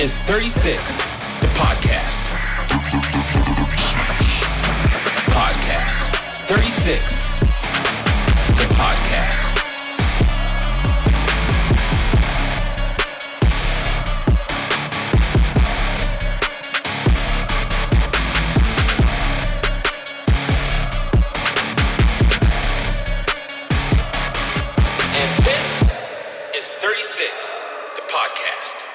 is 36, the podcast. Podcast. 36, the podcast. And this is 36, the podcast.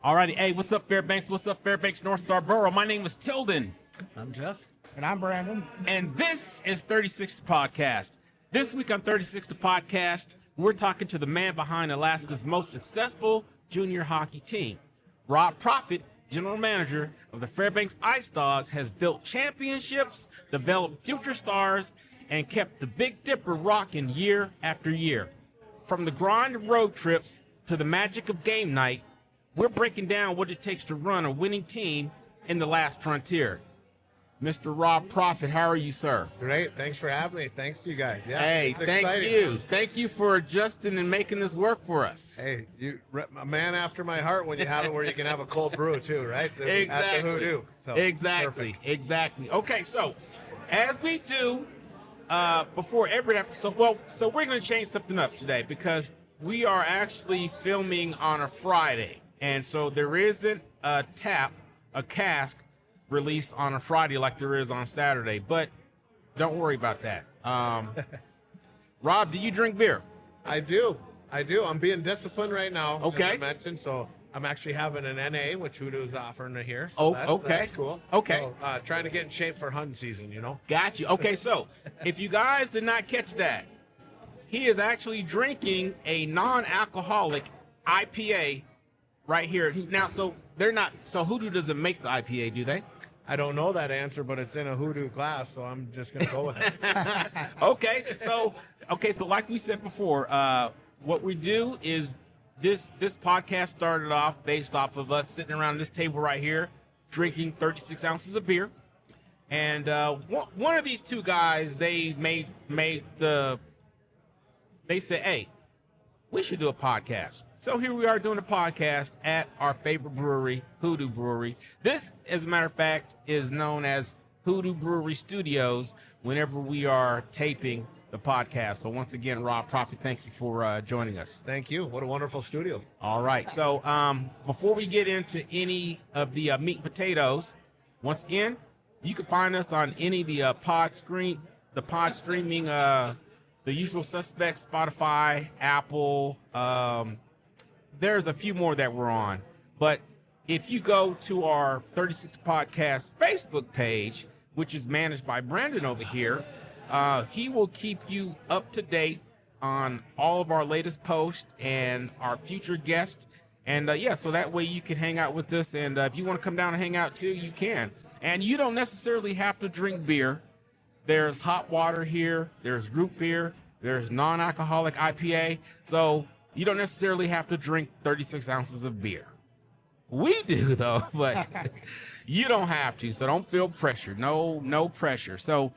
Alrighty, hey, what's up, Fairbanks? What's up, Fairbanks, North Star Borough? My name is Tilden, I'm Jeff. And I'm Brandon. and this is 36 the Podcast. This week on 36 the Podcast, we're talking to the man behind Alaska's most successful junior hockey team. Rob Proffitt, general manager of the Fairbanks Ice Dogs, has built championships, developed future stars, and kept the Big Dipper rocking year after year. From the grind of road trips to the magic of game night, we're breaking down what it takes to run a winning team in the last frontier. Mr. Rob Proffitt, how are you, sir? Great. Thanks for having me. Thanks to you guys. Yeah, Hey, it's thank exciting. you. Thank you for adjusting and making this work for us. Hey, you a man after my heart when you have it where you can have a cold brew too, right? At the Exactly. Hoodoo. So, Exactly. perfect. Exactly. Okay, so as we do before every episode, so we're going to change something up today because we are actually filming on a Friday. And so there isn't a cask release on a Friday like there is on Saturday. But don't worry about that. Rob, do you drink beer? I do. I'm being disciplined right now. Okay. As I mentioned, so I'm actually having an NA, which Hoodoo's offering here. Oh, So okay. That's cool. Okay. So, trying to get in shape for hunting season, you know? Got you. Okay, so if you guys did not catch that, he is actually drinking a non-alcoholic IPA right here. Now, so they're not. So Hoodoo doesn't make the IPA, do they? I don't know that answer, but it's in a Hoodoo class, so I'm just going to go with it. Okay, so like we said before, what we do is this podcast started off based off of us sitting around this table right here, drinking 36 ounces of beer, and one of these two guys they said, hey, we should do a podcast. So here we are doing a podcast at our favorite brewery, Hoodoo Brewery. This, as a matter of fact, is known as Hoodoo Brewery Studios whenever we are taping the podcast. So once again, Rob Proffitt, thank you for joining us. Thank you. What a wonderful studio. All right. So before we get into any of the meat and potatoes, once again, you can find us on any of the pod streaming, the usual suspects, Spotify, Apple. There's a few more that we're on. But if you go to our 36 Podcast Facebook page, which is managed by Brandon over here, he will keep you up to date on all of our latest posts and our future guests. And so that way you can hang out with us. And if you want to come down and hang out too, you can. And you don't necessarily have to drink beer. There's hot water here. There's root beer. There's non-alcoholic IPA. So you don't necessarily have to drink 36 ounces of beer. We do, though, but you don't have to. So don't feel pressure. No pressure. So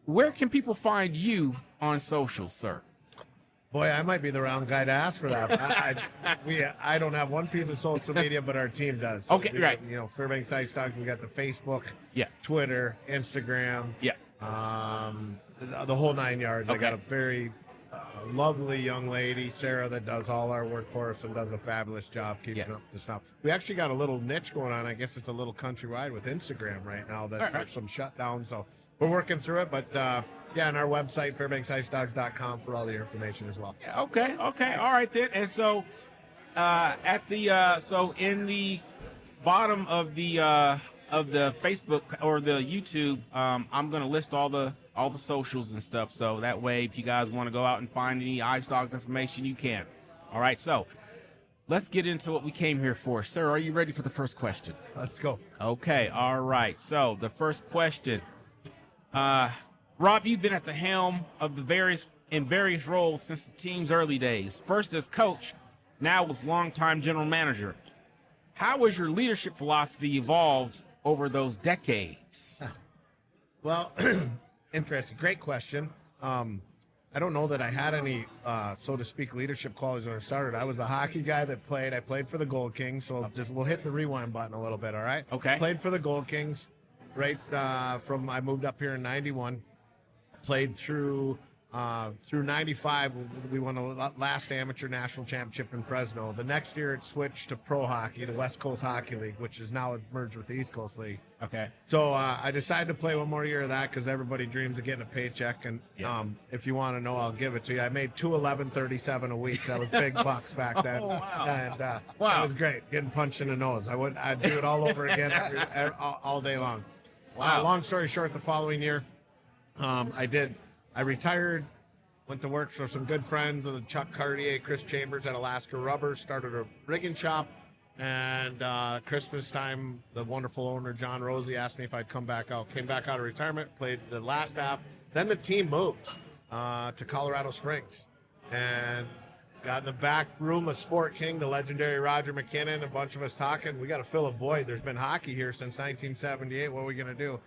where can people find you on social, sir? Boy, I might be the wrong guy to ask for that. I don't have one piece of social media, but our team does. So Okay, right. You know, Fairbanks Ice Dogs, we got the Facebook, Yeah. Twitter, Instagram, Yeah. the whole 9 yards. I Okay. got a very lovely young lady, Sarah, that does all our work for us and does a fabulous job keeping Yes. up the stuff. We actually got a little niche going on. I guess it's a little countrywide with Instagram right now that All right. there's some shutdowns. So we're working through it. But and our website, fairbanksicedogs.com for all the information as well. Yeah, okay. All right then. And so in the bottom of the Facebook or the YouTube, I'm gonna list all the socials and stuff. So that way, if you guys want to go out and find any Ice Dogs information, you can. All right. So let's get into what we came here for. Sir, are you ready for the first question? Let's go. Okay. All right. So the first question, Rob, you've been at the helm of various roles since the team's early days. First as coach, now as longtime general manager. How has your leadership philosophy evolved over those decades? Well, interesting. Great question. I don't know that I had any, so to speak, leadership qualities when I started. I was a hockey guy that played. I played for the Gold Kings. So we'll hit the rewind button a little bit, all right? Okay. Played for the Gold Kings right I moved up here in 91. Played through 95. We won the last amateur national championship in Fresno. The next year it switched to pro hockey, the West Coast Hockey League, which is now merged with the East Coast League. Okay. So I decided to play one more year of that because everybody dreams of getting a paycheck. And if you want to know, I'll give it to you. I made $211.37 a week. That was big bucks back then. Oh, wow. And that was great, getting punched in the nose. I'd do it all over again all day long. Wow. Long story short, the following year, I retired, went to work for some good friends of Chuck Cartier, Chris Chambers at Alaska Rubber, started a rigging shop, and Christmas time, the wonderful owner, John Rosie, asked me if I'd come back out. Came back out of retirement, played the last half. Then the team moved to Colorado Springs and got in the back room of Sport King, the legendary Roger McKinnon, a bunch of us talking. We got to fill a void. There's been hockey here since 1978. What are we going to do?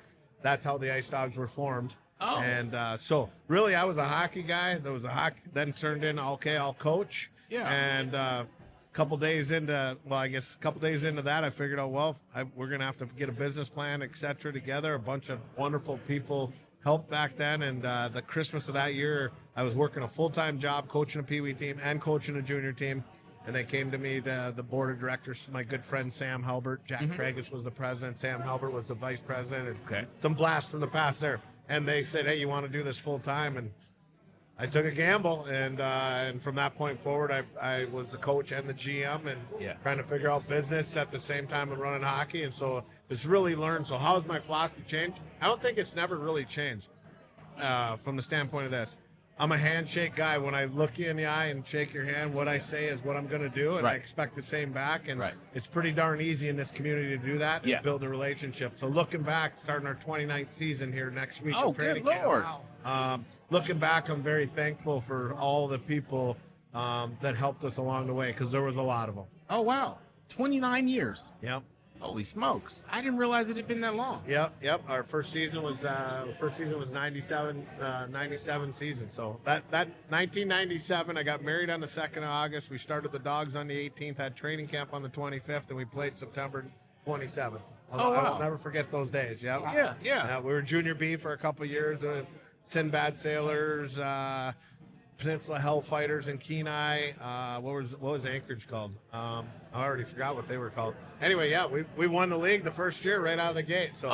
That's how the Ice Dogs were formed. Oh. And so really I was a hockey guy. There was a hockey, then turned in, okay, I'll coach. Yeah. And a couple days into that, I figured out, we're going to have to get a business plan, et cetera, together. A bunch of wonderful people helped back then. And the Christmas of that year, I was working a full-time job, coaching a Pee Wee team and coaching a junior team. And they came to me, the board of directors, my good friend Sam Halbert. Jack Tragus was the president. Sam Halbert was the vice president. And some blast from the past there. And they said, hey, you want to do this full time? And I took a gamble. And from that point forward, I was the coach and the GM and trying to figure out business at the same time of running hockey. And so it's really learned. So how has my philosophy changed? I don't think it's never really changed from the standpoint of this. I'm a handshake guy. When I look you in the eye and shake your hand, what I say is what I'm going to do, and I expect the same back. And it's pretty darn easy in this community to do that and build a relationship. So looking back, starting our 29th season here next week. Oh, good Lord. Looking back, I'm very thankful for all the people that helped us along the way, because there was a lot of them. Oh, wow. 29 years. Yep. Holy smokes. I didn't realize it had been that long. Yep. Our first season was 97 season. So that 1997, I got married on the 2nd of August. We started the Dogs on the 18th, had training camp on the 25th, and we played September 27th. I'll never forget those days. Yep. Yeah. We were junior B for a couple of years. Sinbad Sailors, Peninsula Hellfighters in Kenai. What was Anchorage called? I already forgot what they were called. Anyway, we won the league the first year right out of the gate. So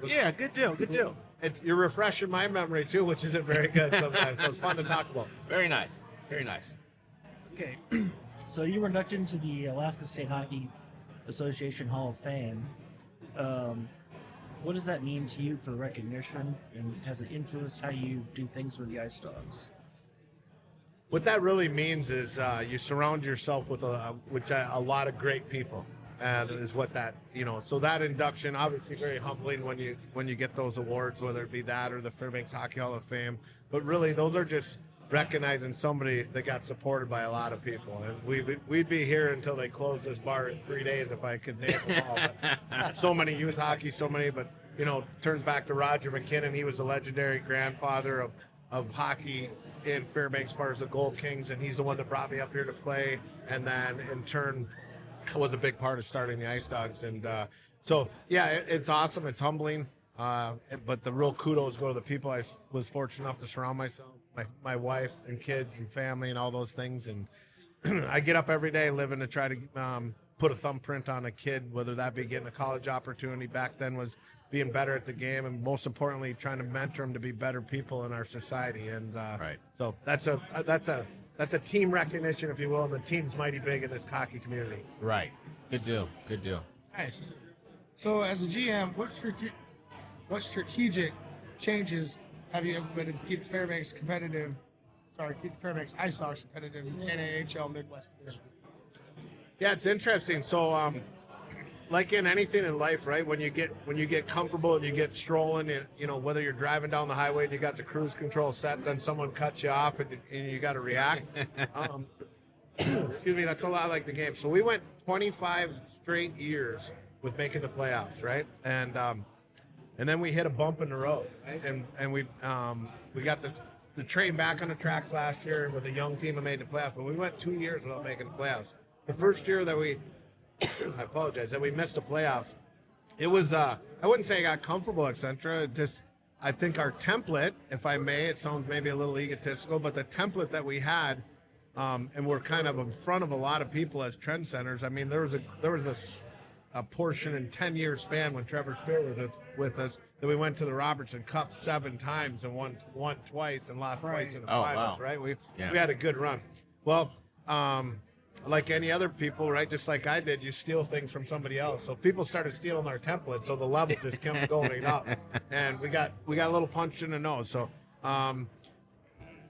Yeah, good deal. You're refreshing my memory too, which isn't very good sometimes. So it's fun to talk about. Very nice. Okay, so you were inducted into the Alaska State Hockey Association Hall of Fame. What does that mean to you for the recognition, and has it influenced how you do things with the Ice Dogs? What that really means is you surround yourself with a lot of great people. Is what that, so that induction, obviously very humbling when you get those awards, whether it be that or the Fairbanks Hockey Hall of Fame. But really, those are just recognizing somebody that got supported by a lot of people. And we'd be here until they close this bar in 3 days if I could name them all. But so many youth hockey, but turns back to Roger McKinnon. He was the legendary grandfather of hockey in Fairbanks as far as the Gold Kings, and he's the one that brought me up here to play, and then in turn was a big part of starting the Ice Dogs. And it's awesome, it's humbling, but the real kudos go to the people I was fortunate enough to surround myself, my wife and kids and family and all those things. And I get up every day living to try to put a thumbprint on a kid, whether that be getting a college opportunity. Back then was being better at the game, and most importantly, trying to mentor them to be better people in our society. And so that's a team recognition, if you will, and the team's mighty big in this hockey community. Right. Good deal. Nice. So as a GM, what strategic changes have you implemented to keep the Fairbanks Ice Dogs competitive in NAHL Midwest Division? Yeah, it's interesting. So like in anything in life, right? When you get comfortable and you get strolling, and whether you're driving down the highway and you got the cruise control set, then someone cuts you off and you got to react. Excuse me, that's a lot like the game. So we went 25 straight years with making the playoffs, right? And then we hit a bump in the road, right? And we got the the train back on the tracks last year with a young team and made the playoffs, but we went 2 years without making the playoffs. The first year that we, I apologize, that we missed the playoffs, it was, I wouldn't say it got comfortable at Centra. It just, I think our template, if I may, it sounds maybe a little egotistical, but the template that we had, and we're kind of in front of a lot of people as trend centers. I mean, there was a portion in 10-year span when Trevor Stewart was with us that we went to the Robertson Cup 7 times and won twice and lost twice in the finals, right? We had a good run. Well, like any other people, right, just like I did, you steal things from somebody else. So people started stealing our template, so the level just kept going up. And we got a little punched in the nose. So,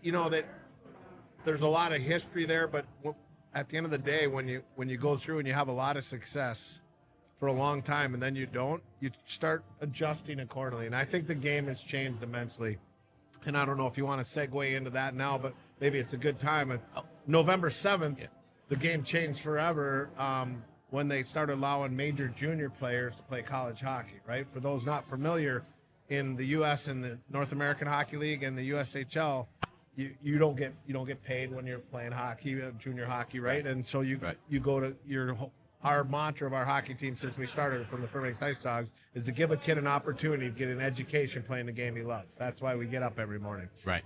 you know, that there's a lot of history there, but at the end of the day, when you go through and you have a lot of success for a long time and then you don't, you start adjusting accordingly. And I think the game has changed immensely. And I don't know if you want to segue into that now, but maybe it's a good time. November 7th, the game changed forever when they started allowing major junior players to play college hockey, right? For those not familiar, in the U.S. and the North American Hockey League and the USHL, you don't get paid when you're playing hockey, junior hockey, right? And so you go to our mantra of our hockey team since we started from the Fairbanks Ice Dogs is to give a kid an opportunity to get an education playing the game he loves. That's why we get up every morning. Right.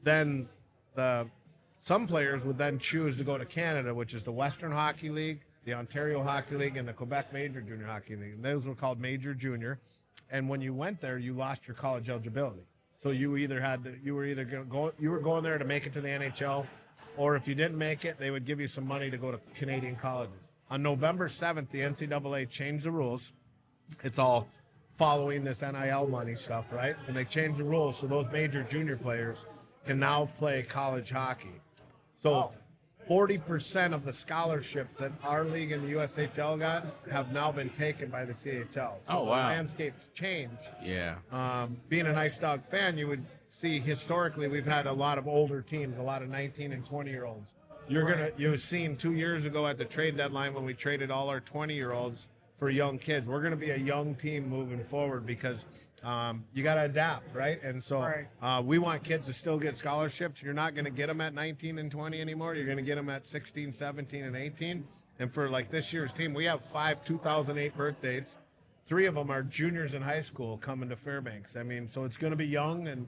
Then some players would then choose to go to Canada, which is the Western Hockey League, the Ontario Hockey League, and the Quebec Major Junior Hockey League. And those were called Major Junior. And when you went there, you lost your college eligibility. So you were going there to make it to the NHL, or if you didn't make it, they would give you some money to go to Canadian colleges. On November 7th, the NCAA changed the rules. It's all following this NIL money stuff, right? And they changed the rules so those major junior players can now play college hockey. So 40% of the scholarships that our league and the USHL got have now been taken by the CHL. So wow. The landscape's changed. Yeah. Being an Ice Dog fan, you would see historically we've had a lot of older teams, a lot of 19 and 20-year-olds. You've seen 2 years ago at the trade deadline when we traded all our 20-year-olds for young kids. We're going to be a young team moving forward because you got to adapt, right? And so we want kids to still get scholarships. You're not going to get them at 19 and 20 anymore. You're going to get them at 16, 17, and 18. And for like this year's team, we have 5 2008 birth dates. 3 of them are juniors in high school coming to Fairbanks. I mean, so it's going to be young and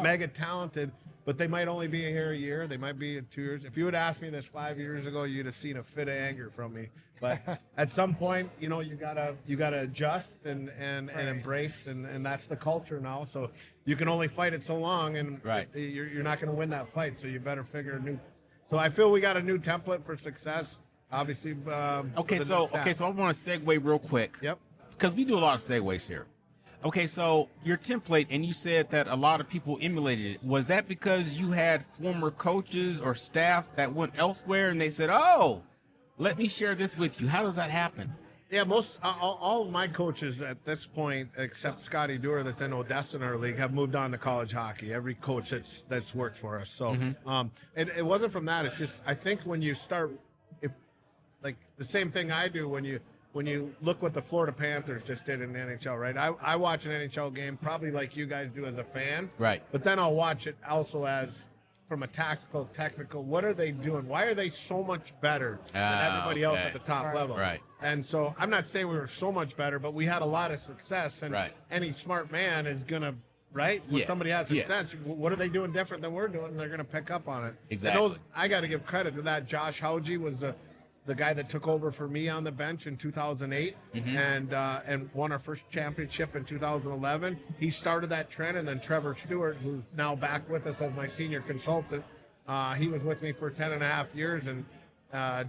mega talented, but they might only be here a year. They might be in 2 years. If you had asked me this 5 years ago, you'd have seen a fit of anger from me. But at some point, you know, you gotta adjust and embrace, and that's the culture now. So you can only fight it so long, and you're not going to win that fight. So you better figure a new. So I feel we got a new template for success. Obviously. Okay, so I want to segue real quick. Yep. Because we do a lot of segues here. Okay, so your template, and you said that a lot of people emulated it. Was that because you had former coaches or staff that went elsewhere and they said, oh, let me share this with you? How does that happen? Yeah, all of my coaches at this point, except Scotty Dewar that's in Odessa in our league, have moved on to college hockey. Every coach that's worked for us. So it wasn't from that. It's just I think when you start, if like the same thing I do when you look what the Florida Panthers just did in the NHL, right? I watch an NHL game probably like you guys do as a fan. Right. But then I'll watch it also as from a tactical, technical, what are they doing? Why are they so much better than everybody else at the top level? Right. And so I'm not saying we were so much better, but we had a lot of success. And any smart man is going to, right? When somebody has success, what are they doing different than we're doing? And they're going to pick up on it. Exactly. And I got to give credit to that. Josh Hauge was the guy that took over for me on the bench in 2008 and won our first championship in 2011. He started that trend, and then Trevor Stewart, who's now back with us as my senior consultant, he was with me for 10 and a half years and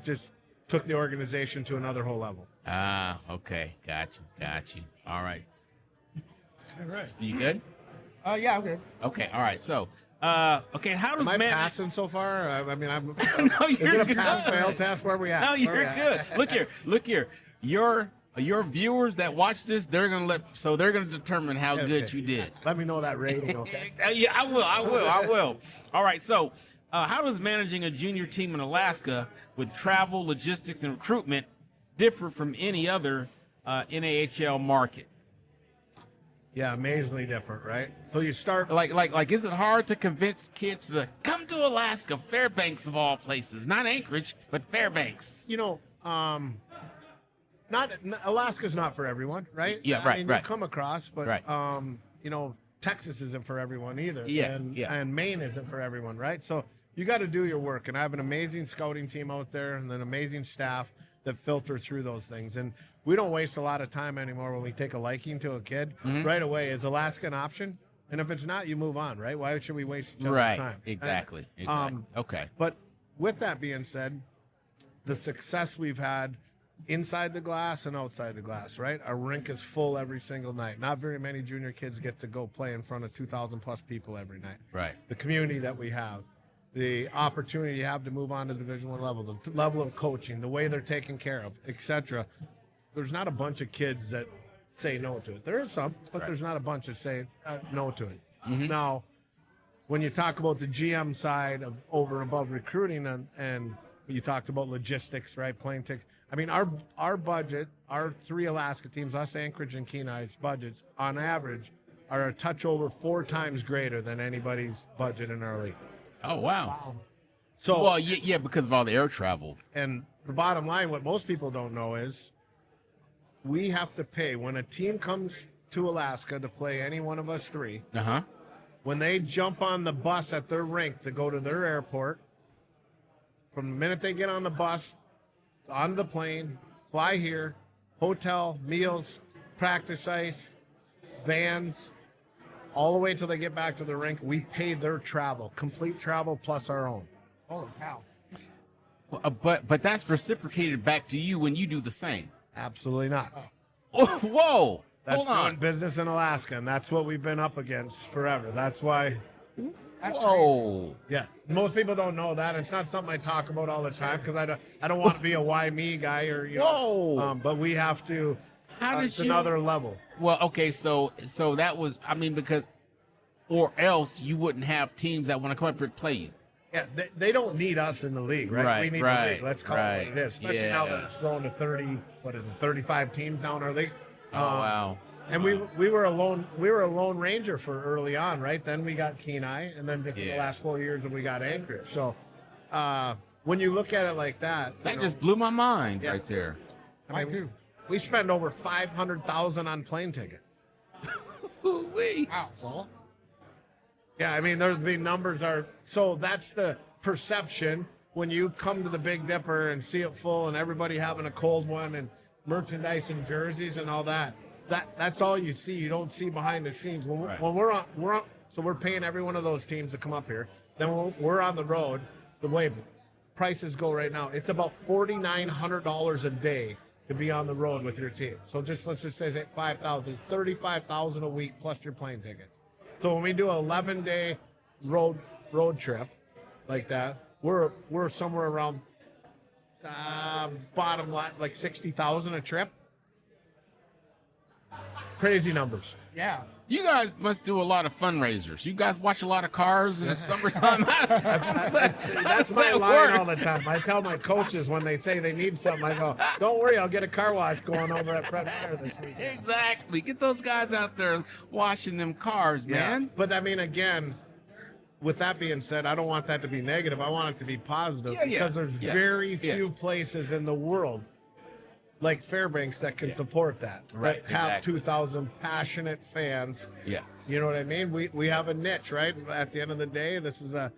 just took the organization to another whole level. Okay. Got you. All right. All right. You good? Yeah, I'm good. Okay. All right. So, okay, how does Am I passing so far? I mean, I'm. No, you're is it a good. pass-fail test? Where are we at? No, you're good. Look here. Your viewers that watch this, they're gonna determine how good you did. Let me know that rating, okay? Yeah, I will. All right. So, how does managing a junior team in Alaska with travel, logistics, and recruitment differ from any other NAHL market? Yeah, amazingly different, right? So you start Like, is it hard to convince kids to come to Alaska, Fairbanks of all places, not Anchorage, but Fairbanks? you know, not Alaska's not for everyone, right? Yeah, I right, mean, right. you come across, but Right. you know, Texas isn't for everyone either. Yeah, and, yeah. and Maine isn't for everyone, right? So you got to do your work, and I have an amazing scouting team out there and an amazing staff that filter through those things. And we don't waste a lot of time anymore when we take a liking to a kid. Right away, is Alaska an option? And if it's not, you move on, right? Why should we waste each other's Right. time? Exactly. And, Exactly. Okay. But with that being said, the success we've had inside the glass and outside the glass, right? Our rink is full every single night. Not very many junior kids get to go play in front of 2,000 plus people every night. Right. The community that we have, the opportunity you have to move on to Division I level, the level of coaching, the way they're taken care of, etc. There's not a bunch of kids that say no to it. There is some, but Right. there's not a bunch that say no to it. Now, when you talk about the GM side of over and above recruiting, and you talked about logistics, right? Plane tickets. I mean, our budget, our 3 Alaska teams, us, Anchorage, and Kenai's budgets, on average, are a touch over 4 times greater than anybody's budget in our league. Oh, wow. So, Well, yeah, because of all the air travel. and the bottom line, what most people don't know is we have to pay when a team comes to Alaska to play any one of us 3. Uh-huh. When they jump on the bus at their rink to go to their airport, from the minute they get on the bus, on the plane, fly here, hotel, meals, practice ice, vans, all the way till they get back to the rink, we pay their travel, complete travel plus our own. Holy cow. But that's reciprocated back to you when you do the same. Absolutely not. Oh, whoa. That's Hold on. doing business in Alaska, and that's what we've been up against forever. That's why, Whoa. yeah, most people don't know that. It's not something I talk about all the time because I don't want to be a why me guy or you know. Whoa. But we have to. How did it's you? another level. Well, okay, so that was, I mean, because, or else you wouldn't have teams that want to come up here and play you. Yeah, they don't need us in the league, right? Right, We need right, the league. Let's call it right. what it is. Especially now that Yeah. it's grown to 30. What is it? 35 teams now in our league. Oh, wow. And we were a lone ranger for early on, right? Then we got Kenai, and then for the Yeah. last 4 years, we got Anchorage. So when you look at it like that, That just blew my mind Yeah. right there. I mean, we spend over 500,000 on plane tickets. Ooh-wee. Wow, that's all. Yeah, I mean, the numbers are so that's the perception when you come to the Big Dipper and see it full and everybody having a cold one and merchandise and jerseys and all that. That's all you see. You don't see behind the scenes. When, Right. when we're on, so we're paying every one of those teams to come up here. Then we're on the road. The way prices go right now, it's about $4,900 a day to be on the road with your team. So let's just say 5,000, it's 35,000 a week plus your plane tickets. So when we do an 11-day road trip like that, we're somewhere around bottom line like 60,000 a trip. Crazy numbers. Yeah. You guys must do a lot of fundraisers. You guys watch a lot of cars in the summertime. That's my line all the time. I tell my coaches when they say they need something, I go, "Don't worry, I'll get a car wash going over at Fred Meyer this weekend." Exactly. Get those guys out there washing them cars, man. But I mean, again, with that being said, I don't want that to be negative. I want it to be positive because there's very few places in the world like Fairbanks that can support that. Right, That have exactly. 2,000 passionate fans. Yeah. You know what I mean? We have a niche, right? At the end of the day, this is a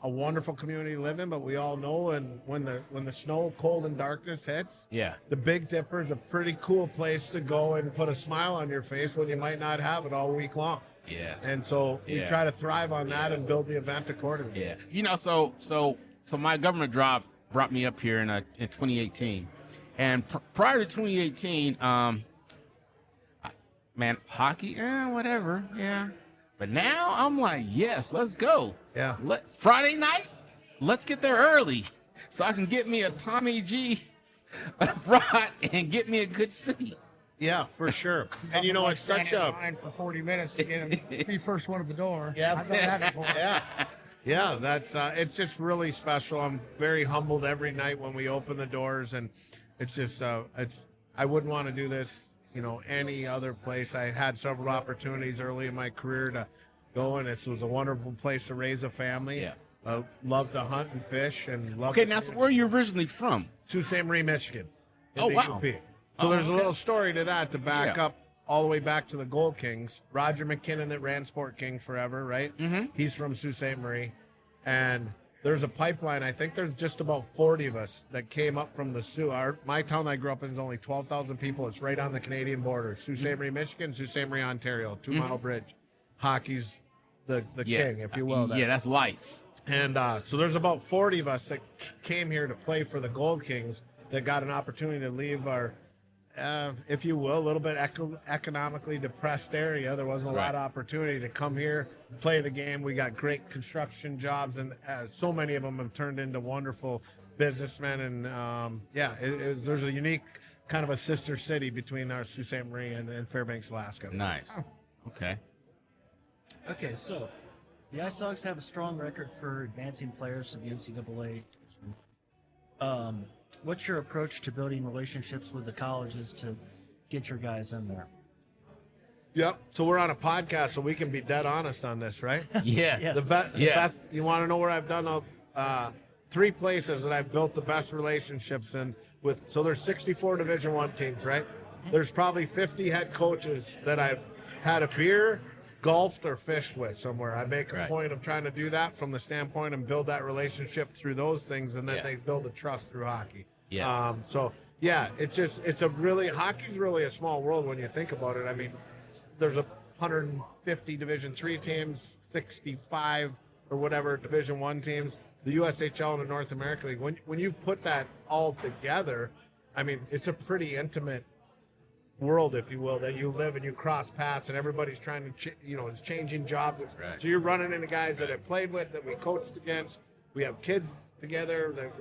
wonderful community to live in, but we all know, and when the snow, cold, and darkness hits, Yeah. the Big Dipper is a pretty cool place to go and put a smile on your face when you might not have it all week long. Yeah. And so we Yeah. try to thrive on that and build the event accordingly. Yeah. You know, so my government job brought me up here in 2018. And prior to 2018, man, hockey, whatever, yeah. But now I'm like, yes, let's go. Yeah. Friday night, let's get there early so I can get me a Tommy G brat and get me a good seat. Yeah, for sure. And you know, it's such Standing a in line for 40 minutes to get him be first one at the door. Yeah. I've done that before. yeah. That's it's just really special. I'm very humbled every night when we open the doors, and it's just I wouldn't want to do this any other place. I had several opportunities early in my career to go, and this was a wonderful place to raise a family. Yeah. Love to hunt and fish, and love. Okay, now so where are you originally from? Sault Ste. Marie, Michigan. In Oh, the wow. UP. So there's a okay. little story to that to back Yeah. up all the way back to the Gold Kings. Roger McKinnon that ran Sport King forever, right? Mm-hmm. He's from Sault Ste. Marie. And there's a pipeline. I think there's just about 40 of us that came up from the Sioux. My town I grew up in is only 12,000 people. It's right on the Canadian border. Sault Ste. Marie, Michigan, Sault Ste. Marie, Ontario. 2 Mile Bridge. Hockey's the king, if you will. Yeah, that's life. And so there's about 40 of us that came here to play for the Gold Kings that got an opportunity to leave our, if you will, a little bit economically depressed area. There wasn't a lot of opportunity to come here, play the game. We got great construction jobs, and so many of them have turned into wonderful businessmen. And there's a unique kind of a sister city between our Sault Ste. Marie and Fairbanks, Alaska. Nice. Okay. Okay, so the Ice Dogs have a strong record for advancing players to the NCAA. What's your approach to building relationships with the colleges to get your guys in there? Yep. So we're on a podcast, so we can be dead honest on this, right? Yes. Yes. The Yes. best. You want to know where I've done 3 places that I've built the best relationships in with. So there's 64 Division I teams, right? There's probably 50 head coaches that I've had a beer, golfed, or fished with somewhere. I make a point of trying to do that from the standpoint and build that relationship through those things, and then they build a trust through hockey. Yeah. Hockey's really a small world when you think about it. I mean, there's 150 Division III teams, 65 or whatever Division I teams, the USHL and the North American League. When you put that all together, I mean, it's a pretty intimate world, if you will, that you live and you cross paths, and everybody's trying to, is changing jobs. Right. So you're running into guys that I've played with, that we coached against. We have kids together that,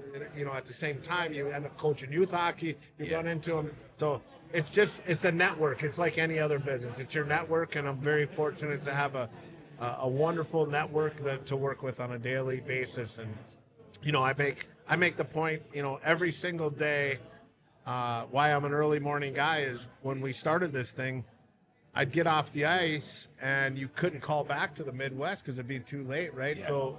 at the same time, you end up coaching youth hockey. You run into them. So it's a network. It's like any other business. It's your network, and I'm very fortunate to have a wonderful network to work with on a daily basis. And, I make the point, every single day, why I'm an early morning guy is when we started this thing, I'd get off the ice and you couldn't call back to the Midwest because it'd be too late, right? Yeah. So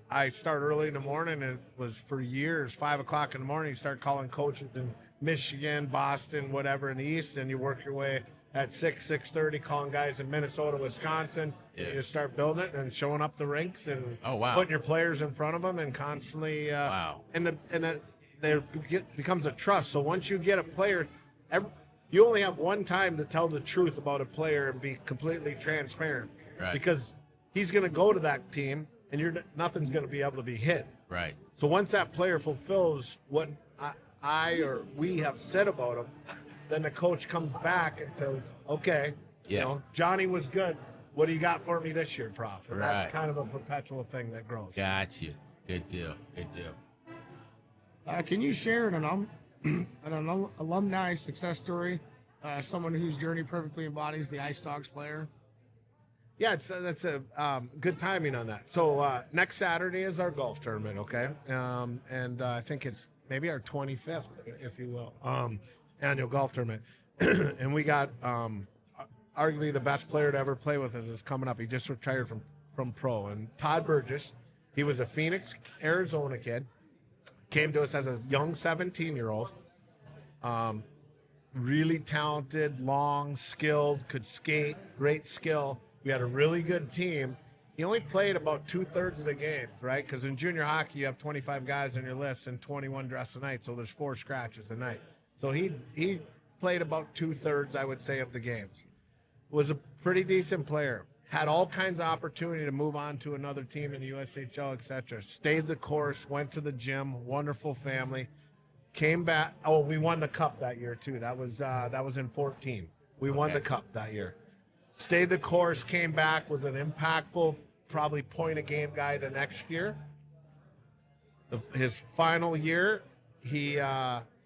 I start early in the morning, and it was for years, 5 o'clock in the morning, you start calling coaches in Michigan, Boston, whatever in the East, and you work your way at 6:30, calling guys in Minnesota, Wisconsin. Yeah. You start building it and showing up the rinks and putting your players in front of them and constantly there becomes a trust. So once you get a player, you only have one time to tell the truth about a player and be completely transparent, because he's going to go to that team and nothing's going to be able to be hid. Right. So once that player fulfills what I or we have said about him, then the coach comes back and says, okay, Johnny was good. What do you got for me this year, Prof? And that's kind of a perpetual thing that grows. Got you. Good deal. Can you share an alumni success story? Someone whose journey perfectly embodies the Ice Dogs player? Yeah, that's a good timing on that. So next Saturday is our golf tournament, okay? And I think it's maybe our 25th, if you will, annual golf tournament. And we got arguably the best player to ever play with us is coming up. He just retired from pro. And Todd Burgess, he was a Phoenix, Arizona kid. Came to us as a young 17-year-old. Really talented, long, skilled, could skate, great skill. We had a really good team. He only played about 2/3 of the games, right? Because in junior hockey, you have 25 guys on your list and 21 dress a night, so there's 4 scratches a night. So he played about 2/3, I would say, of the games. Was a pretty decent player. Had all kinds of opportunity to move on to another team in the USHL, etc. Stayed the course, went to the gym, wonderful family. Came back. Oh, we won the cup that year too. That was in 14. We won the cup that year. Stayed the course, came back, was an impactful, probably point a game guy the next year. His final year, he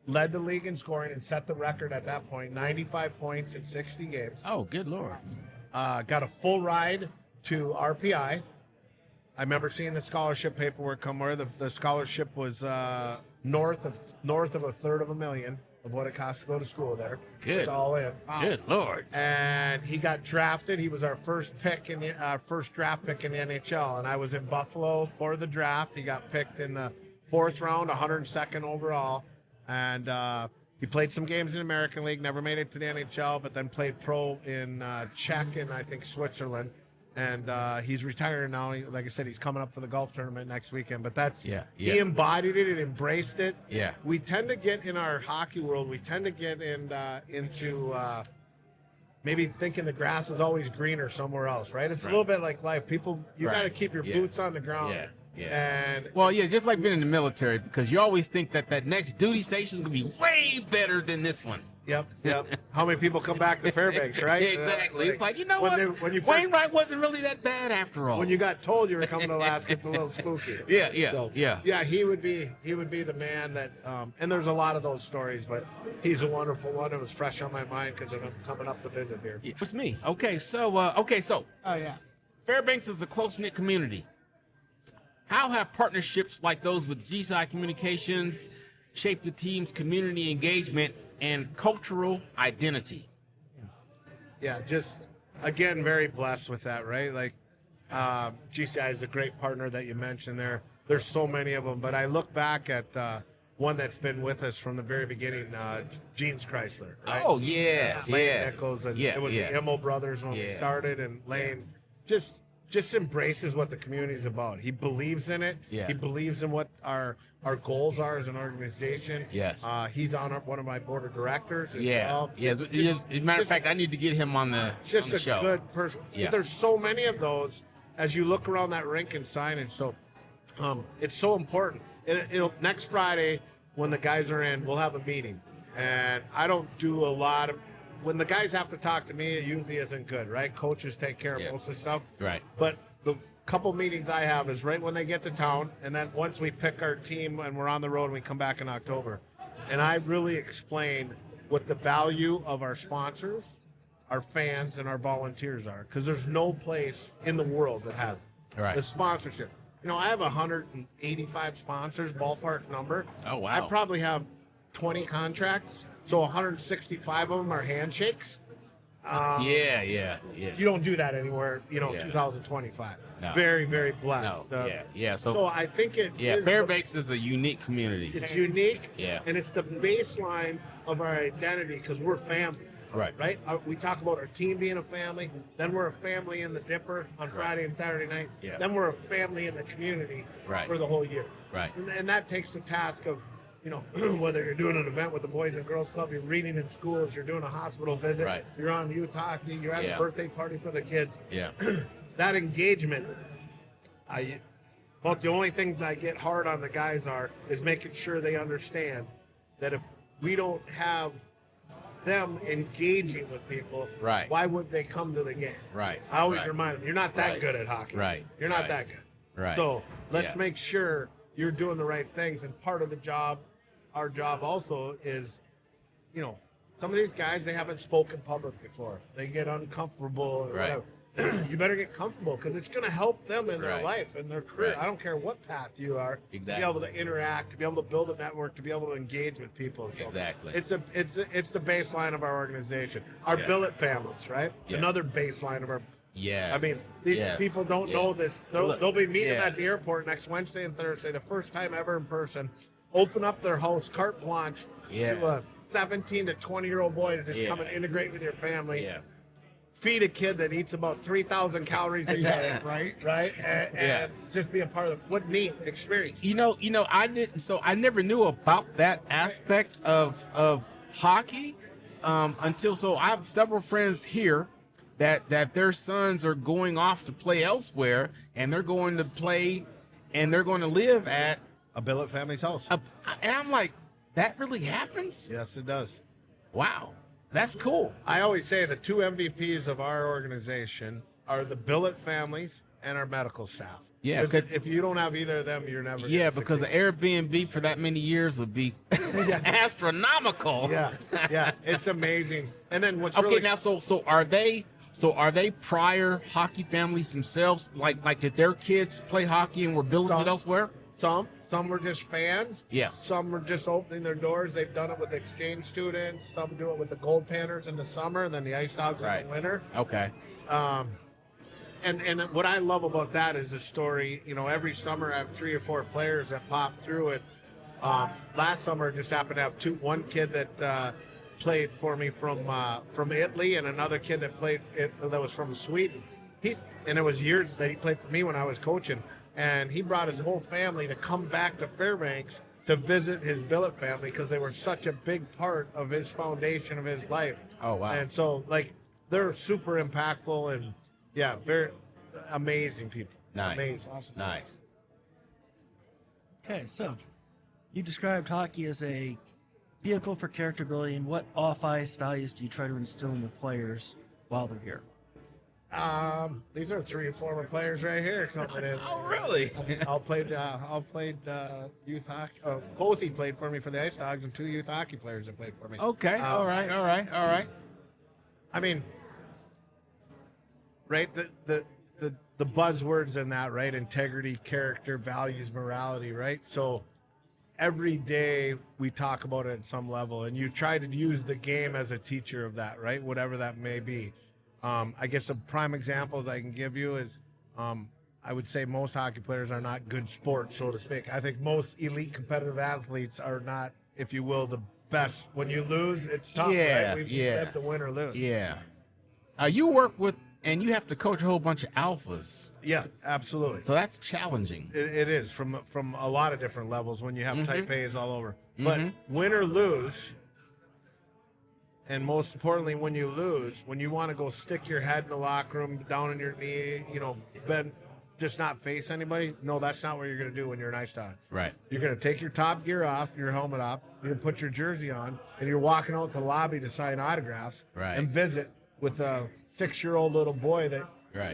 led the league in scoring and set the record at that point, 95 points in 60 games. Oh, good Lord. Got a full ride to RPI. I remember seeing the scholarship paperwork come where the scholarship was north of $250,000, of what it costs to go to school there. Good. It's all in. Good Lord. And he got drafted. He was our first draft pick in the NHL, and I was in Buffalo for the draft. He got picked in the 4th round, 102nd overall, and he played some games in the American League, never made it to the NHL, but then played pro in Czech and I think Switzerland. And he's retiring now. Like I said, he's coming up for the golf tournament next weekend. But he embodied it and embraced it. Yeah. We tend to get in our hockey world, into maybe thinking the grass is always greener somewhere else, right? It's a little bit like life. People, you got to keep your boots on the ground. Yeah. And well, just like being in the military, because you always think that next duty station is going to be way better than this one. Yep. How many people come back to Fairbanks, right? Exactly. It's like, you know what? When Wainwright wasn't really that bad after all. When you got told you were coming to Alaska, it's a little spooky. Yeah. Yeah, he would be the man that, and there's a lot of those stories, but he's a wonderful one. It was fresh on my mind because of him coming up to visit here. It's me. Okay, so Oh yeah. Fairbanks is a close-knit community. How have partnerships like those with GSI Communications shaped the team's community engagement and cultural identity? Yeah, just again, very blessed with that, right? Like GCI is a great partner that you mentioned there. There's so many of them, but I look back at one that's been with us from the very beginning, Jeans Chrysler. Right? Oh, yes, Lane Nichols, and it was the Immel brothers when we started, and Lane just embraces what the community is about. He believes in it. Yeah. He believes in what our goals are as an organization. Yes. He's on one of my board of directors. As well. As a matter of fact, I need to get him on the just on the show. a good person. Yeah. There's so many of those as you look around that rink and signage. So it's so important. It'll next Friday when the guys are in, we'll have a meeting, and I don't do a lot of. When the guys have to talk to me, it usually isn't good, right? Coaches take care of most of the stuff. Right. But the couple meetings I have is right when they get to town, and then once we pick our team and we're on the road and we come back in October. And I really explain what the value of our sponsors, our fans, and our volunteers are, because there's no place in the world that has it. Right. The sponsorship. You know, I have 185 sponsors, ballpark number. Oh, wow. I probably have 20 contracts. So 165 of them are handshakes. Yeah. You don't do that anywhere, 2025. No. Very, very blessed. No. So I think it is Fairbanks is a unique community. it's unique. Yeah. And it's the baseline of our identity because we're family. Right. We talk about our team being a family. Then we're a family in the Dipper on Friday and Saturday night. Yeah. Then we're a family in the community for the whole year. Right. And that takes the task of, whether you're doing an event with the Boys and Girls Club, you're reading in schools, you're doing a hospital visit, Right. you're on youth hockey, you're having a birthday party for the kids. Yeah. That engagement, about the only things I get hard on the guys is making sure they understand that if we don't have them engaging with people, Right. why would they come to the game? Right. I always Right. remind them, you're not that Right. good at hockey. Right. You're not Right. that good. Right. So let's Yeah. make sure you're doing the right things. And part of the job, our job also is, some of these guys, they haven't spoken public before. They get uncomfortable or Right. whatever. You better get comfortable because it's going to help them in their Right. life and their career. Right. I don't care what path you are. Exactly. To be able to interact, to be able to build a network, to be able to engage with people. So Exactly. It's the baseline of our organization. Our Yeah. billet families, right? Yeah. Another baseline of our. Yeah. I mean, these people don't know this. They'll be meeting Yeah. at the airport next Wednesday and Thursday, the first time ever in person. Open up their house, carte blanche, to a 17 to 20-year-old boy to just come and integrate with your family. Yeah. Feed a kid that eats about 3,000 calories a day, right? And just be a part of it. What neat experience. I never knew about that aspect of hockey until I have several friends here that their sons are going off to play elsewhere, and they're going to play and they're going to live at A billet family's house. and I'm like, that really happens? Yes, it does. Wow. That's cool. I always say the two MVPs of our organization are the billet families and our medical staff. Yeah, Because if you don't have either of them, you're never Yeah, gonna because the succeed. Airbnb for that many years would be astronomical. Yeah, it's amazing. And then what's Okay, really now so are they prior hockey families themselves? Like did their kids play hockey and were billeted Some. elsewhere? some Some were just fans. Yeah. Some were just opening their doors. They've done it with exchange students. Some do it with the Gold Panthers in the summer, then the Ice Dogs in the winter. Okay. And what I love about that is the story. You know, every summer I have 3 or 4 players that pop through it. Last summer, just happened to have one kid that played for me from Italy, and another kid that that was from Sweden. And it was years that he played for me when I was coaching, and he brought his whole family to come back to Fairbanks to visit his billet family because they were such a big part of his foundation of his life. Oh, wow. And so, like, they're super impactful and, yeah, very amazing people. Nice. Amazing. Awesome. Nice. Okay, so you described hockey as a vehicle for character building. What off-ice values do you try to instill in the players while they're here? These are 3 former players right here coming in. Oh, really? I'll played youth hockey. Cozy played for me for the Ice Dogs, and 2 youth hockey players that played for me. Okay. All right. I mean, right? The buzzwords in that, right? Integrity, character, values, morality, right? So every day we talk about it at some level, and you try to use the game as a teacher of that, right? Whatever that may be. I guess some prime examples I can give you is I would say most hockey players are not good sports, so to speak. I think most elite competitive athletes are not, if you will, the best. When you lose, it's tough, right? We have to win or lose. Yeah. You work with, and you have to coach a whole bunch of alphas. Yeah, absolutely. So that's challenging. It is from a lot of different levels when you have type A's all over. But win or lose, and most importantly, when you lose, when you want to go stick your head in the locker room, down on your knee, just not face anybody, no, that's not what you're going to do when you're an Ice Dog. Right. You're going to take your top gear off, your helmet off, you're going to put your jersey on, and you're walking out the lobby to sign autographs and visit with a 6-year-old little boy that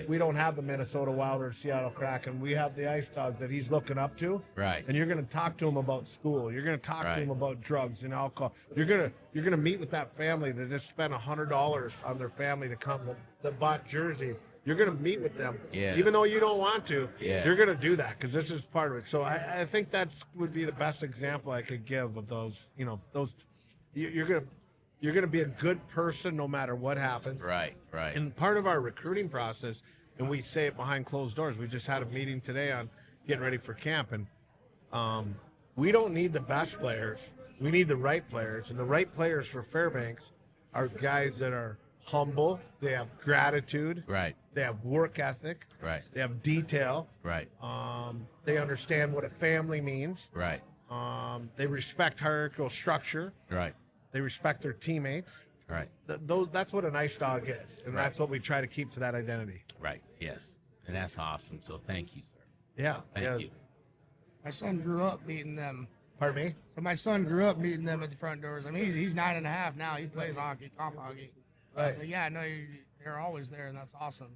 we don't have the Minnesota Wild or Seattle Kraken. We have the Ice Dogs that he's looking up to. Right. And you're going to talk to him about school. You're going to talk to him about drugs and alcohol. You're going to meet with that family that just spent $100 on their family to come that bought jerseys. You're going to meet with them, even though you don't want to. You're going to do that because this is part of it. So I think that would be the best example I could give of those. You're going to be a good person no matter what happens. Right. And part of our recruiting process, and we say it behind closed doors. We just had a meeting today on getting ready for camp, and we don't need the best players. We need the right players, and the right players for Fairbanks are guys that are humble. They have gratitude. Right. They have work ethic. Right. They have detail. Right. They understand what a family means. Right. They respect hierarchical structure. Right. They respect their teammates. Right. That's what an Ice Dog is, and that's what we try to keep to that identity. Right. Yes. And that's awesome. So thank you, sir. Yeah. Thank you. My son grew up meeting them. Pardon me? So my son grew up meeting them at the front doors. I mean, he's 9.5 now. He plays hockey, comp hockey. Right. So yeah, no, they're always there, and that's awesome.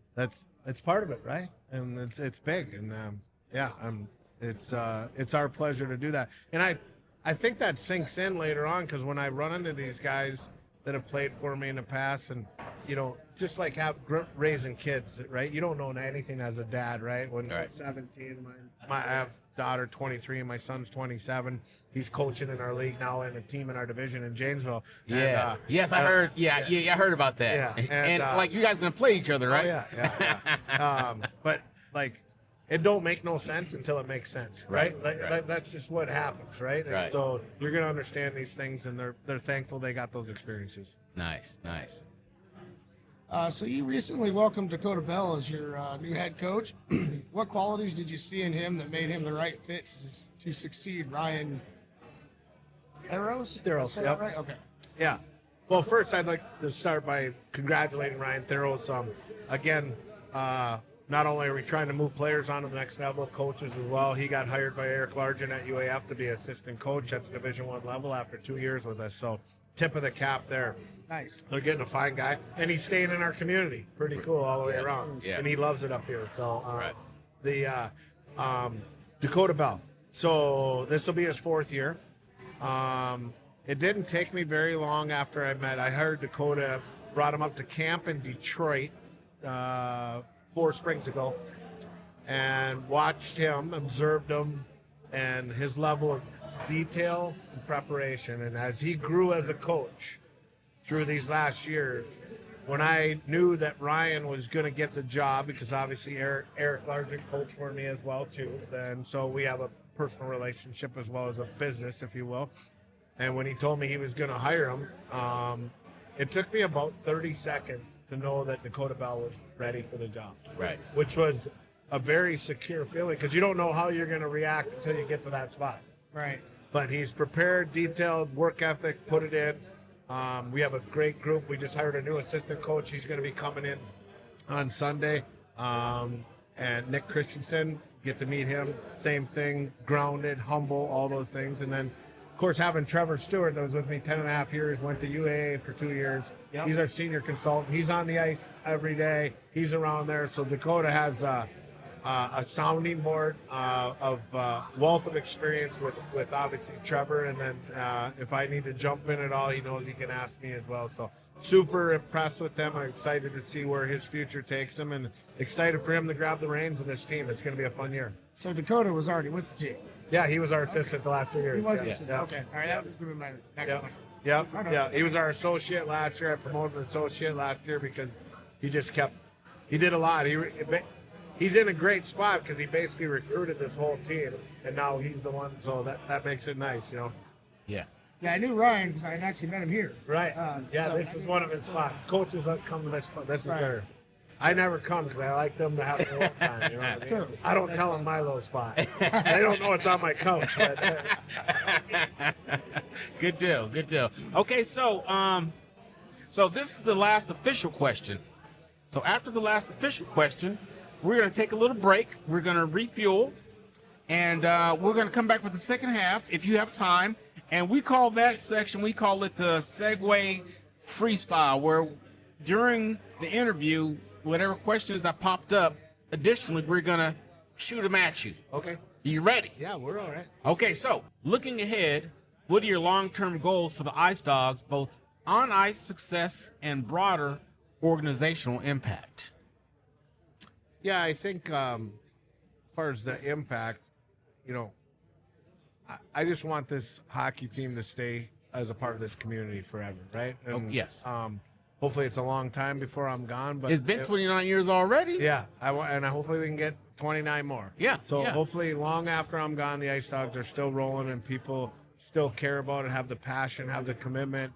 It's part of it, right? And it's big, and it's our pleasure to do that. And I think that sinks in later on because when I run into these guys that have played for me in the past, and just like raising kids, right? You don't know anything as a dad, right? When I'm 17, I have daughter 23 and my son's 27. He's coaching in our league now in a team in our division in Janesville. Yeah. And, yes, I heard. I heard about that. Yeah, and like you guys gonna play each other, right? Oh, yeah. But like, it don't make no sense until it makes sense, right? That's just what happens, right? And so you're gonna understand these things, and they're thankful they got those experiences. Nice. So you recently welcomed Dakota Bell as your new head coach. What qualities did you see in him that made him the right fit to succeed Ryan Theros? Theros, yep. Right? Okay. Yeah. Well, first I'd like to start by congratulating Ryan Theros. Again, not only are we trying to move players on to the next level, coaches as well. He got hired by Eric Largent at UAF to be assistant coach at the Division I level after 2 years with us. So tip of the cap there. Nice. They're getting a fine guy, and he's staying in our community. Pretty cool all the way around. Yeah. And he loves it up here. So the Dakota Bell. So this will be his 4th year. It didn't take me very long after I heard Dakota, brought him up to camp in Detroit 4 springs ago, and watched him, observed him, and his level of detail and preparation. And as he grew as a coach through these last years, when I knew that Ryan was going to get the job, because obviously Eric Largent coached for me as well too, and so we have a personal relationship as well as a business, if you will. And when he told me he was going to hire him, it took me about 30 seconds to know that Dakota Bell was ready for the job. Right. Which was a very secure feeling, because you don't know how you're going to react until you get to that spot. Right. But he's prepared, detailed, work ethic, put it in. We have a great group. We just hired a new assistant coach. He's going to be coming in on Sunday. And Nick Christensen, get to meet him. Same thing, grounded, humble, all those things. And then, of course, having Trevor Stewart that was with me 10 and a half years, went to UAA for 2 years. Yep. He's our senior consultant. He's on the ice every day. He's around there. So Dakota has a sounding board of wealth of experience with obviously Trevor, and then if I need to jump in at all, he knows he can ask me as well. So super impressed with him. I'm excited to see where his future takes him, and excited for him to grab the reins of this team. It's going to be a fun year. So Dakota was already with the team. Yeah, he was our assistant the last 2 years. He was an Yeah. assistant. Yeah. Okay. All right. That was going to be my next Yep. question. Yep. Okay. Yeah. He was our associate last year. I promoted him to associate last year because he just he did a lot. He's in a great spot because he basically recruited this whole team, and now he's the one. So that makes it nice, you know. Yeah. Yeah, I knew Ryan because I had actually met him here. Right. Yeah, so this is one of his spots. Coaches that come to this spot. This is Right. their. I never come because I like them to have their own time. You know what I mean? True. I don't tell them my little spot. They don't know it's on my couch. But, Good deal. Good deal. Okay, so so this is the last official question. So after the last official question, we're going to take a little break. We're going to refuel, and we're going to come back for the second half if you have time. And we call that section, we call it the segue freestyle, where during the interview, whatever questions that popped up, additionally, we're going to shoot them at you. okay. You ready? Yeah, we're all right. Okay, so looking ahead, what are your long-term goals for the Ice Dogs, both on ice success and broader organizational impact? Yeah, I think as far as the impact, you know, I just want this hockey team to stay as a part of this community forever, right? And, yes. Hopefully it's a long time before I'm gone, but It's been 29 years already. Yeah, and hopefully we can get 29 more. Yeah, So yeah. hopefully long after I'm gone, the Ice Dogs are still rolling and people still care about it, have the passion, have the commitment,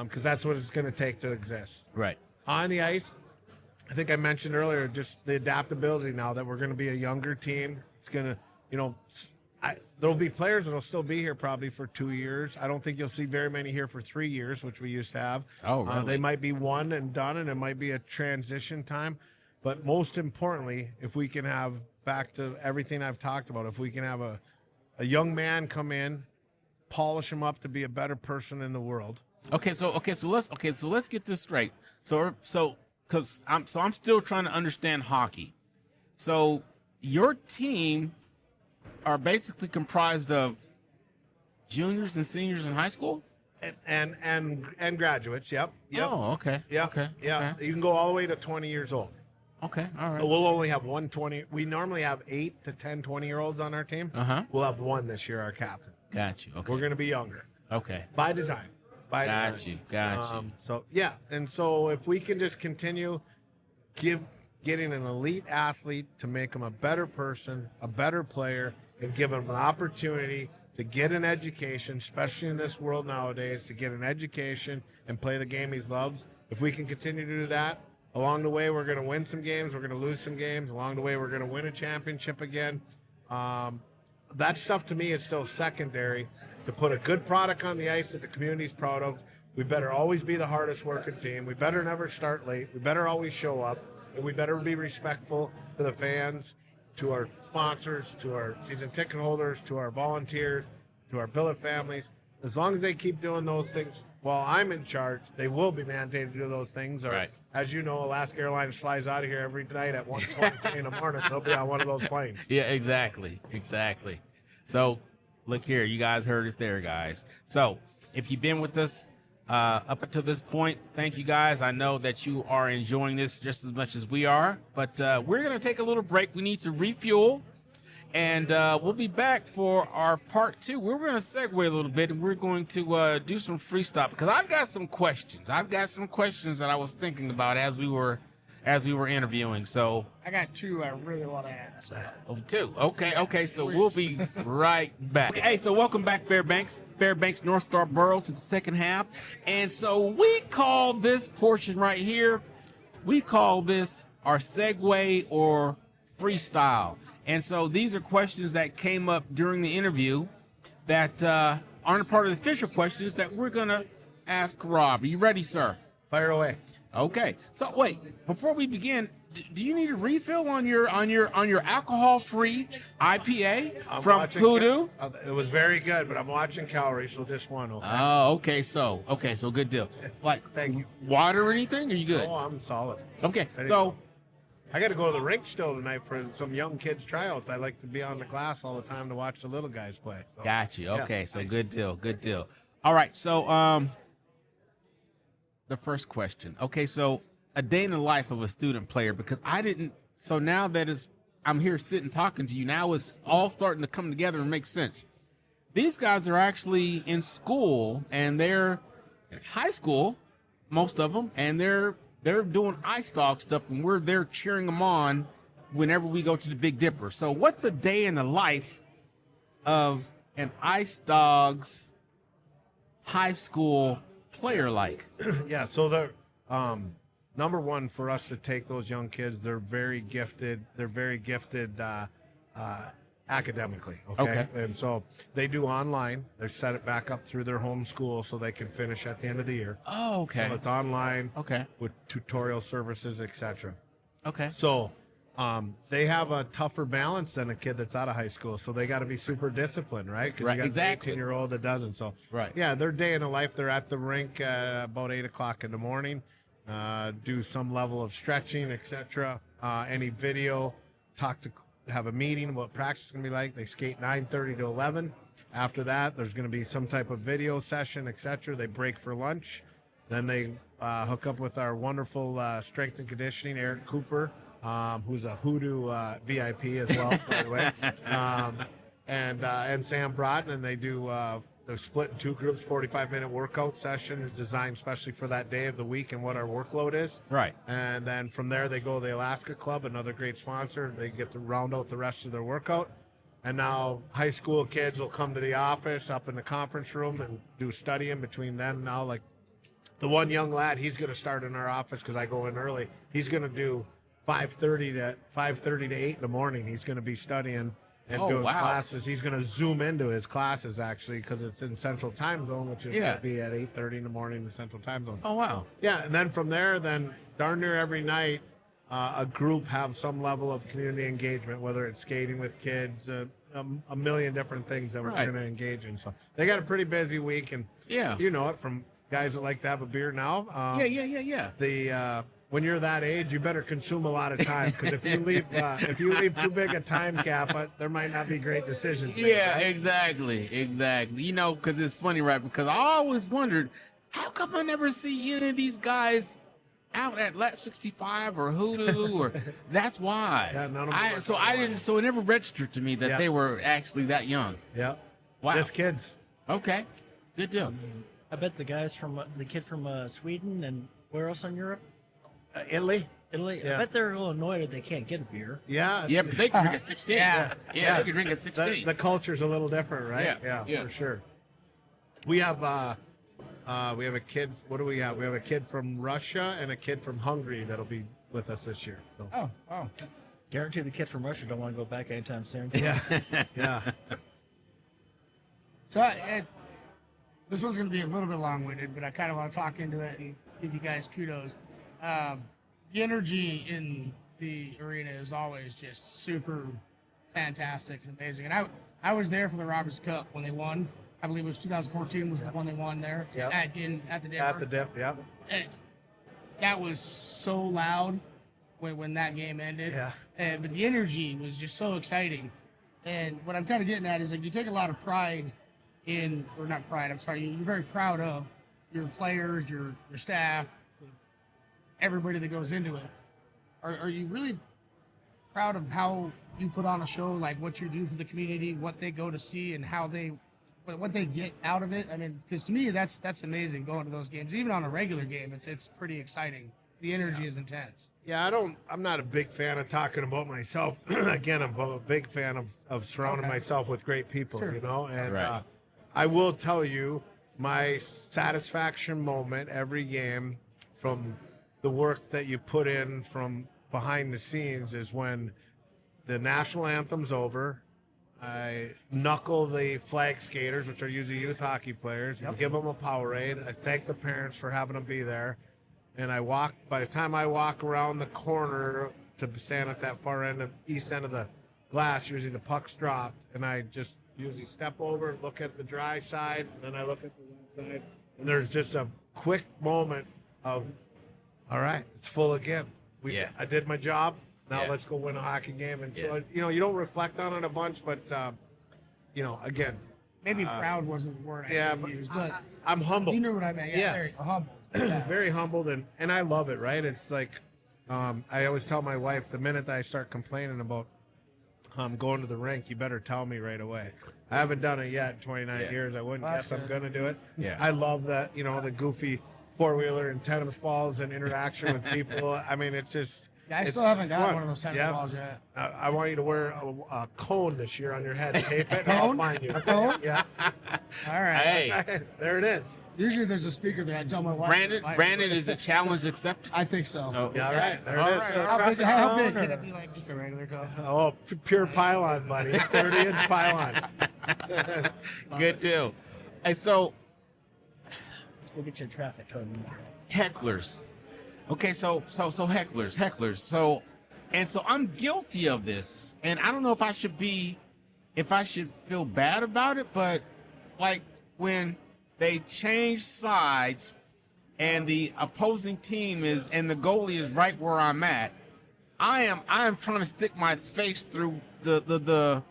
because that's what it's going to take to exist. Right. On the ice, I think I mentioned earlier, just the adaptability now that we're going to be a younger team. It's going to, you know, there'll be players that'll still be here probably for 2 years. I don't think you'll see very many here for 3 years, which we used to have. Oh, really? They might be one and done, and it might be a transition time. But most importantly, if we can have, back to everything I've talked about, if we can have a young man come in, polish him up to be a better person in the world. So let's get this straight. Because I'm still trying to understand hockey. So your team are basically comprised of juniors and seniors in high school? And graduates, yep. Oh, okay. Yep. Okay. Yeah. Okay. You can go all the way to 20 years old. Okay. All right. But we'll only have 120. We normally have 8 to 10 20-year-olds on our team. Uh-huh. We'll have one this year, our captain. Got you. Okay. We're going to be younger Okay. by design. Got you. So, yeah. And so if we can just continue getting an elite athlete to make him a better person, a better player, and give him an opportunity to get an education, especially in this world nowadays, to get an education and play the game he loves. If we can continue to do that, along the way, we're going to win some games. We're going to lose some games. Along the way, we're going to win a championship again. That stuff to me is still secondary. To put a good product on the ice that the community's proud of, we better always be the hardest working team. We better never start late. We better always show up. And we better be respectful to the fans, to our sponsors, to our season ticket holders, to our volunteers, to our billet families. As long as they keep doing those things while I'm in charge, they will be mandated to do those things. Or, Right. as you know, Alaska Airlines flies out of here every night at 1:23 in the morning. They'll be on one of those planes. Yeah, exactly. So, look here, you guys heard it there, guys. So, if you've been with us up until this point, thank you guys. I know that you are enjoying this just as much as we are, but we're going to take a little break. We need to refuel, And we'll be back for our part 2. We're going to segue a little bit, and we're going to do some freestyle because I've got some questions. I've got some questions that I was thinking about as we were interviewing. So I got two I really want to ask. oh, 2. Okay. So we'll be right back. Okay, so welcome back, Fairbanks, North Star Borough, to the second half. And so we call this portion right here, we call this our segue or freestyle. And so these are questions that came up during the interview that aren't a part of the official questions that we're going to ask Rob. Are you ready, sir? Fire away. Okay. So wait, before we begin, do you need a refill on your alcohol-free IPA from Hoodoo? It was very good, but I'm watching calories, so just one. Okay. Oh, okay. So good deal. Like, Thank you. Water or anything? Are you good? Oh, I'm solid. Okay. Ready So to go. I got to go to the rink still tonight for some young kids tryouts. I like to be on the glass all the time to watch the little guys play. So, got you. yeah. Okay. So good deal. All right. So the first question. Okay. So a day in the life of a student player, because so now that I'm here sitting talking to you, now it's all starting to come together and make sense. These guys are actually in school, and they're in high school, most of them, and they're doing ice dog stuff, and we're there cheering them on whenever we go to the Big Dipper. So what's a day in the life of an ice dog's high school player like? Yeah, so they're number one for us to take those young kids. They're very gifted. They're very gifted academically. Okay? And so they do online. They set it back up through their home school so they can finish at the end of the year. Oh, okay. So it's online. Okay. With tutorial services, etc. Okay. So they have a tougher balance than a kid that's out of high school. So they got to be super disciplined, right? 'Cause Right, you got exactly. an 18-year-old that doesn't. So Right. yeah, their day in the life. They're at the rink about 8 o'clock in the morning. Do some level of stretching, etc. Any video, have a meeting, what practice is going to be like. They skate 9:30 to 11. After that, there's going to be some type of video session, etc. They break for lunch. Then they hook up with our wonderful strength and conditioning, Eric Cooper, who's a Hoodoo VIP as well, by the way, and Sam Broughton, and they do. They're split in 2 groups, 45-minute workout session is designed especially for that day of the week and what our workload is. Right. And then from there, they go to the Alaska Club, another great sponsor. They get to round out the rest of their workout. And now high school kids will come to the office up in the conference room and do studying between then. Now, like the one young lad, he's going to start in our office because I go in early. He's going to do 5:30 to 8 in the morning. He's going to be studying and doing classes. He's going to zoom into his classes, actually, because it's in Central Time Zone, which is going to be at 8:30 in the morning in the Central Time Zone. Oh, wow. Yeah, and then from there, darn near every night, a group have some level of community engagement, whether it's skating with kids, a million different things that we're going to engage in. So they got a pretty busy week, and you know it from guys that like to have a beer now. Yeah. When you're that age, you better consume a lot of time, because if you leave too big a time cap, there might not be great decisions made, right? Exactly. You know, because it's funny, right? Because I always wondered, how come I never see any of these guys out at Lat 65 or Hoodoo? Or that's why. Yeah, none of them So it never registered to me that they were actually that young. Yeah. Wow. Just kids. Okay. Good deal. I bet the kid from Sweden and where else in Europe? Italy. Italy. Yeah. I bet they're a little annoyed that they can't get a beer. Yeah. Yeah, because they can drink at 16. Yeah. They can drink at 16. The culture's a little different, right? Yeah. For sure. We have a kid. What do we have? We have a kid from Russia and a kid from Hungary that'll be with us this year. So. Oh. Guarantee the kid from Russia don't want to go back anytime soon. Yeah. So this one's going to be a little bit long-winded, but I kind of want to talk into it and give you guys kudos. The energy in the arena is always just super fantastic and amazing. And I was there for the Roberts Cup when they won. I believe it was 2014 was the one they won there at the Dipper. At the Dip, yeah. And that was so loud when that game ended. Yeah. But the energy was just so exciting. And what I'm kind of getting at is, like, you take a lot of pride in, or not pride, I'm sorry, you're very proud of your players, your staff, everybody that goes into it. Are you really proud of how you put on a show, like what you do for the community, what they go to see, and how they, what they get out of it. I mean, because to me, that's amazing going to those games. Even on a regular game, it's pretty exciting. The energy is intense. Yeah, I'm not a big fan of talking about myself. Again, I'm a big fan of surrounding myself with great people, Sure. you know, and Right. I will tell you my satisfaction moment every game from the work that you put in from behind the scenes is when the national anthem's over. I knuckle the flag skaters, which are usually youth hockey players, and give them a Powerade. I thank the parents for having them be there. And by the time I walk around the corner to stand at that far end of east end of the glass, usually the puck's dropped, and I just usually step over, look at the dry side, and then I look at the wet side, and there's just a quick moment of, all right, it's full again. I did my job. Now let's go win a hockey game. And so, you know, you don't reflect on it a bunch, but, you know, again. Maybe proud wasn't the word I would use, but I'm humble. you knew what I meant. Yeah, very humble. Yeah. Very humbled, and I love it, right? It's like, I always tell my wife, the minute I start complaining about going to the rink, you better tell me right away. I haven't done it yet in 29 years. I wouldn't guess I'm going to do it. Yeah. I love that, you know, the goofy four-wheeler and tennis balls and interaction with people. I mean, it's just... Yeah, I it's still haven't got fun. one of those tennis balls yet. I want you to wear a cone this year on your head. Tape it, and I'll Cone? find you. A cone? Yeah. All right. Hey, There it is. Usually there's a speaker there. I tell my wife. Brandon, is the challenge accepted? I think so. Oh, Yeah, all right. There it is. How big can it be? Like just a regular cup? Oh, pure pylon, buddy. 30-inch pylon. Good deal. And so, We'll get you a traffic code. hecklers. Okay, so hecklers. So I'm guilty of this, and I don't know if I should feel bad about it, but like when they change sides and the opposing team and the goalie is right where I'm at, I am trying to stick my face through the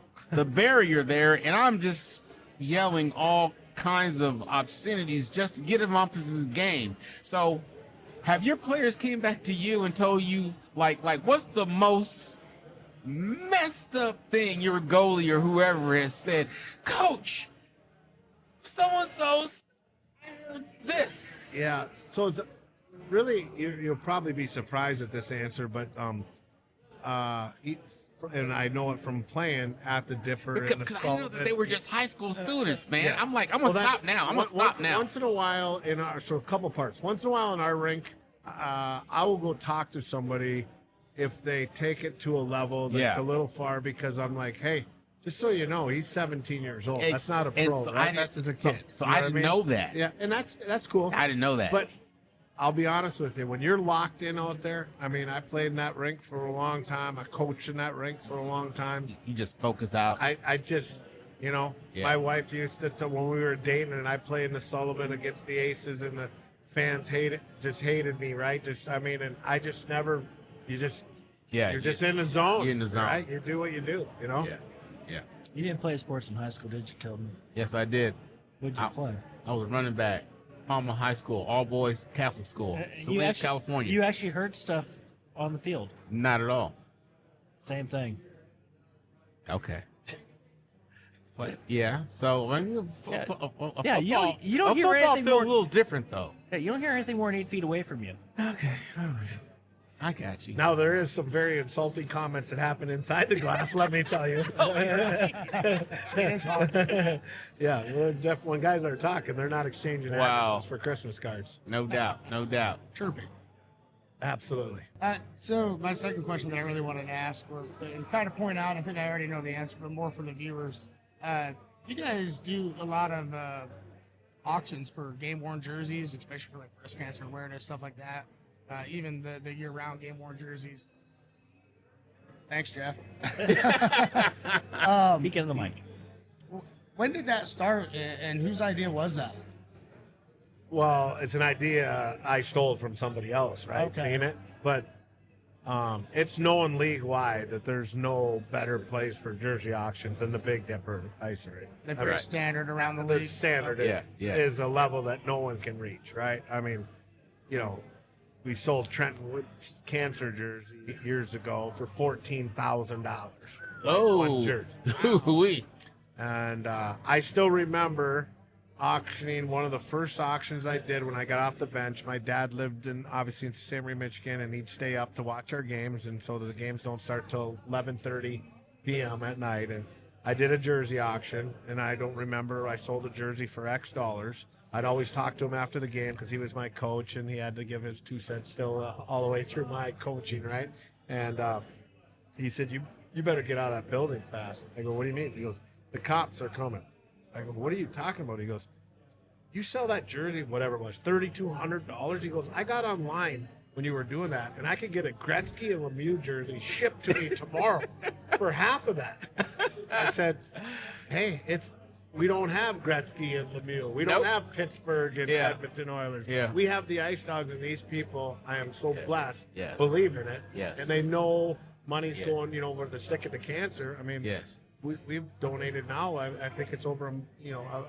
barrier there, and I'm just yelling all kinds of obscenities just to get him off of his game. So have your players came back to you and told you like what's the most messed up thing your goalie or whoever has said, Coach, so-and-so this? Yeah. So it's really, you'll probably be surprised at this answer, but and I know it from playing at the Dipper and the Because I know that they were just high school students, man. Yeah. I'm like, I'm gonna stop now. I'm gonna stop now. Once in a while so a couple parts. Once in a while in our rink, I will go talk to somebody if they take it to a level that's a little far, because I'm like, hey, just so you know, he's 17 years old. That's not a pro, so right? That's as a kid. So You know I what didn't mean? know that. Yeah, and that's cool. I didn't know that. But I'll be honest with you, when you're locked in out there, I mean, I played in that rink for a long time. I coached in that rink for a long time. You just focus out. I just, you know, my wife used to, when we were dating and I played in the Sullivan against the Aces, and the fans hated me, right? And I just never, you're just in the zone. You're in the zone. Right? You do what you do, you know? Yeah. You didn't play sports in high school, did you, Tilden? Yes, I did. What'd you play? I was running back. Palmer High School, all boys Catholic school, Salinas, California. You actually heard stuff on the field. Not at all. Same thing. Okay. But yeah, so I mean, Yeah, you don't hear football anything feel more- a little different though. Yeah, you don't hear anything more than 8 feet away from you. Okay, all right, I got you. Now, there is some very insulting comments that happen inside the glass, let me tell you. Yeah, well, when guys are talking, they're not exchanging addresses for Christmas cards. No doubt. Chirping. Absolutely. So my second question that I really wanted to ask, and kind of point out, I think I already know the answer, but more for the viewers. You guys do a lot of auctions for game-worn jerseys, especially for like breast cancer awareness, stuff like that. Even the year-round game-worn jerseys. Thanks, Jeff. Speaking of the mic. When did that start, and whose idea was that? Well, it's an idea I stole from somebody else, right? Okay. Seeing it. But it's known league-wide that there's no better place for jersey auctions than the Big Dipper ice rink. They're pretty Right. standard around the The league. standard is a level that no one can reach, right? I mean, you know, we sold Trenton Wood's cancer jersey years ago for $14,000. One jersey. Ooh-wee. And I still remember auctioning one of the first auctions I did when I got off the bench. My dad lived obviously in St. Marie, Michigan, and he'd stay up to watch our games, and so the games don't start till 11:30 p.m. at night. And I did a jersey auction, and I don't remember, I sold a jersey for X dollars. I'd always talk to him after the game because he was my coach, and he had to give his 2 cents still all the way through my coaching, right? And he said, you better get out of that building fast. I go, what do you mean? He goes, the cops are coming. I go, what are you talking about? He goes, you sell that jersey, whatever it was, $3,200. He goes, I got online when you were doing that, and I could get a Gretzky and Lemieux jersey shipped to me tomorrow for half of that. I said, hey, we don't have Gretzky and Lemieux. We don't have Pittsburgh and Edmonton Oilers. Yeah. We have the Ice Dogs, and these people, I am so blessed, Yes. believe in it. Yes. And they know money's going, where the stick of the cancer. I mean, Yes. We've donated now. I think it's over,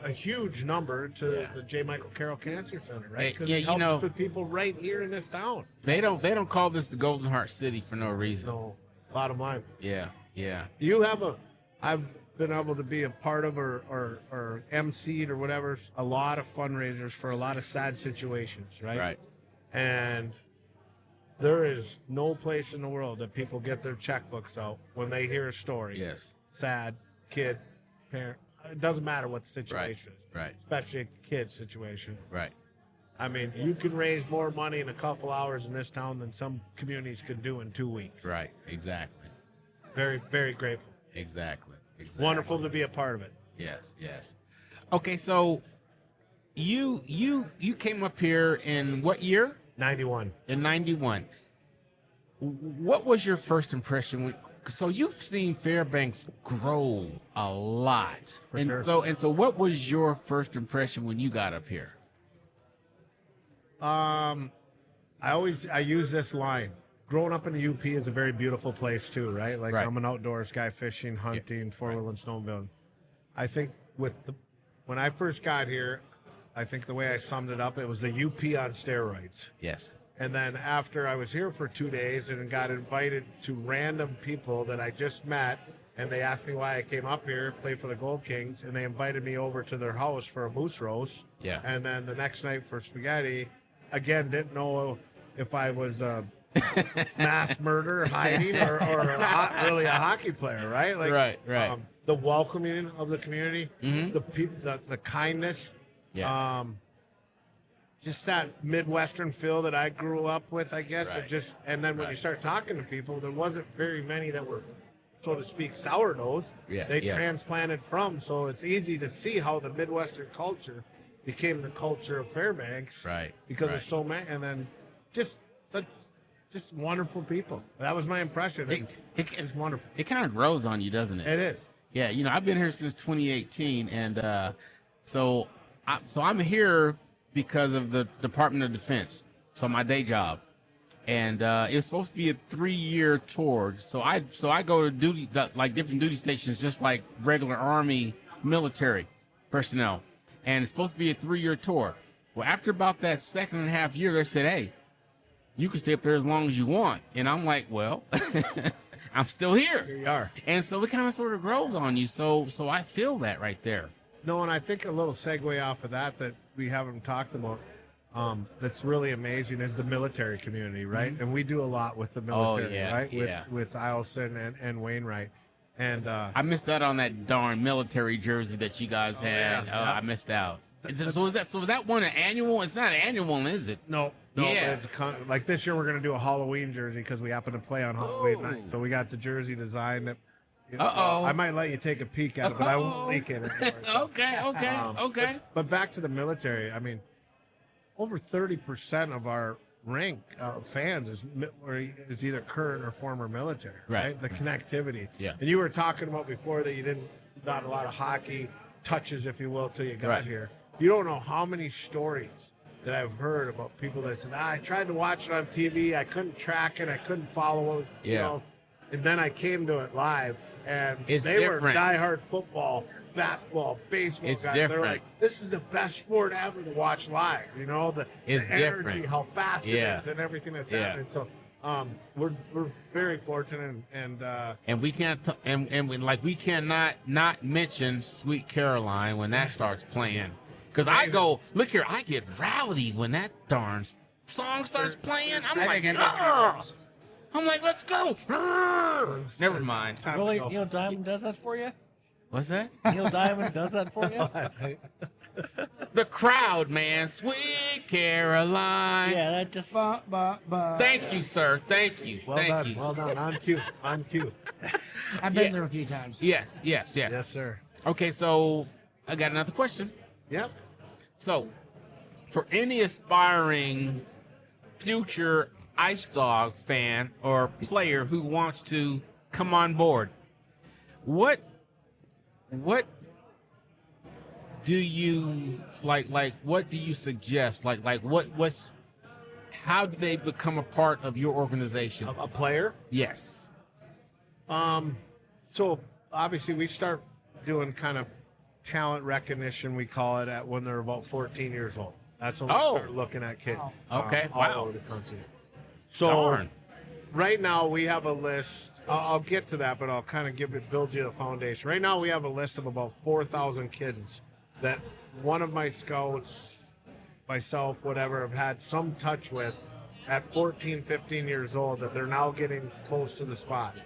a huge number to the J. Michael Carroll Cancer Center, right? Because it helps the people right here in this town. They don't call this the Golden Heart City for no reason. So, bottom line. Yeah. I've been able to be a part of or emceed or whatever a lot of fundraisers for a lot of sad situations, right? Right. And there is no place in the world that people get their checkbooks out when they hear a story. Yes. Sad kid, parent. It doesn't matter what the situation is. Right. Especially a kid situation. Right. I mean, you can raise more money in a couple hours in this town than some communities could do in 2 weeks. Right. Exactly. Very, very grateful. Exactly. Wonderful to be a part of it. Yes. Okay, so you came up here in what year? 91. In 91. What was your first impression? So you've seen Fairbanks grow a lot. For sure. So what was your first impression when you got up here? I use this line. Growing up in the UP is a very beautiful place too, right? Like Right. I'm an outdoors guy, fishing, hunting, four-wheel and snowmobiling. I think when I first got here, I think the way I summed it up, it was the UP on steroids. Yes. And then after I was here for 2 days and got invited to random people that I just met, and they asked me why I came up here, play for the Gold Kings, and they invited me over to their house for a moose roast. Yeah. And then the next night for spaghetti, again, didn't know if I was mass murder, hiding, or really a hockey player, right? Like, right. The welcoming of the community, Mhm. the people, the kindness. Yeah. Just that Midwestern feel that I grew up with, I guess. Right. And then when you start talking to people, there wasn't very many that were, so to speak, sourdoughs. Yeah, They yeah. transplanted from, so it's easy to see how the Midwestern culture became the culture of Fairbanks. Right. Because right. of so many, and then just wonderful people. That was my impression. It's wonderful. It kind of grows on you, doesn't it? It is. Yeah, I've been here since 2018, and so I'm here because of the Department of Defense, so my day job, and it's supposed to be a 3-year tour. So I go to duty, like different duty stations, just like regular Army military personnel, and it's supposed to be a 3-year tour. Well, after about that 2.5 year, they said, "Hey, you can stay up there as long as you want," and I'm like, "Well." I'm still here. Here you are. And so it kind of sort of grows on you. So I feel that right there. No, and I think a little segue off of that we haven't talked about that's really amazing is the military community, right? Mm-hmm. And we do a lot with the military, yeah, right? yeah. With Eielson and Wainwright. And I missed out on that darn military jersey that you guys had. yeah. I missed out. So is that one an annual? It's not an annual, is it? No, Yeah. it's like this year we're going to do a Halloween jersey because we happen to play on Halloween night. So we got the jersey design that. I might let you take a peek at it, but I won't leak it. Okay. But back to the military. I mean, over 30% of our rank fans is either current or former military, right? The connectivity. Yeah. And you were talking about before that not a lot of hockey touches, if you will, till you got here. You don't know how many stories that I've heard about people that said, I tried to watch it on TV, I couldn't track it, I couldn't follow it, and then I came to it live, and It's they different. were diehard football, basketball, baseball It's guys. different. They're like, this is the best sport ever to watch live. The It's energy, different. how fast Yeah. it is, and everything that's Yeah. happening. So we're very fortunate, And we can't we cannot not mention Sweet Caroline when that starts playing. Because I go, look here, I get rowdy when that darn song starts playing. I'm like, "Argh!" I'm like, let's go. Argh! Never mind. Really, Neil Diamond does that for you? What's that? Neil Diamond does that for you? The crowd, man. Sweet Caroline. Yeah, that just. Thank you, sir. Thank you. Well Thank done, you. well done. On cue, on cue. I've been there a few times. Yes. Yes, sir. Okay, so I got another question. Yep. So, for any aspiring future Ice Dog fan or player who wants to come on board, what do you like what do you suggest? How do they become a part of your organization? A player? Yes. So obviously we start doing kind of talent recognition, we call it, at when they're about 14 years old. That's when we start looking at kids. Okay. All Wow. over the country. So Darn. right now we have a list. I'll get to that, but I'll kind of build you the foundation. Right now we have a list of about 4,000 kids that one of my scouts, myself, whatever, have had some touch with at 14, 15 years old, that they're now getting close to the spot.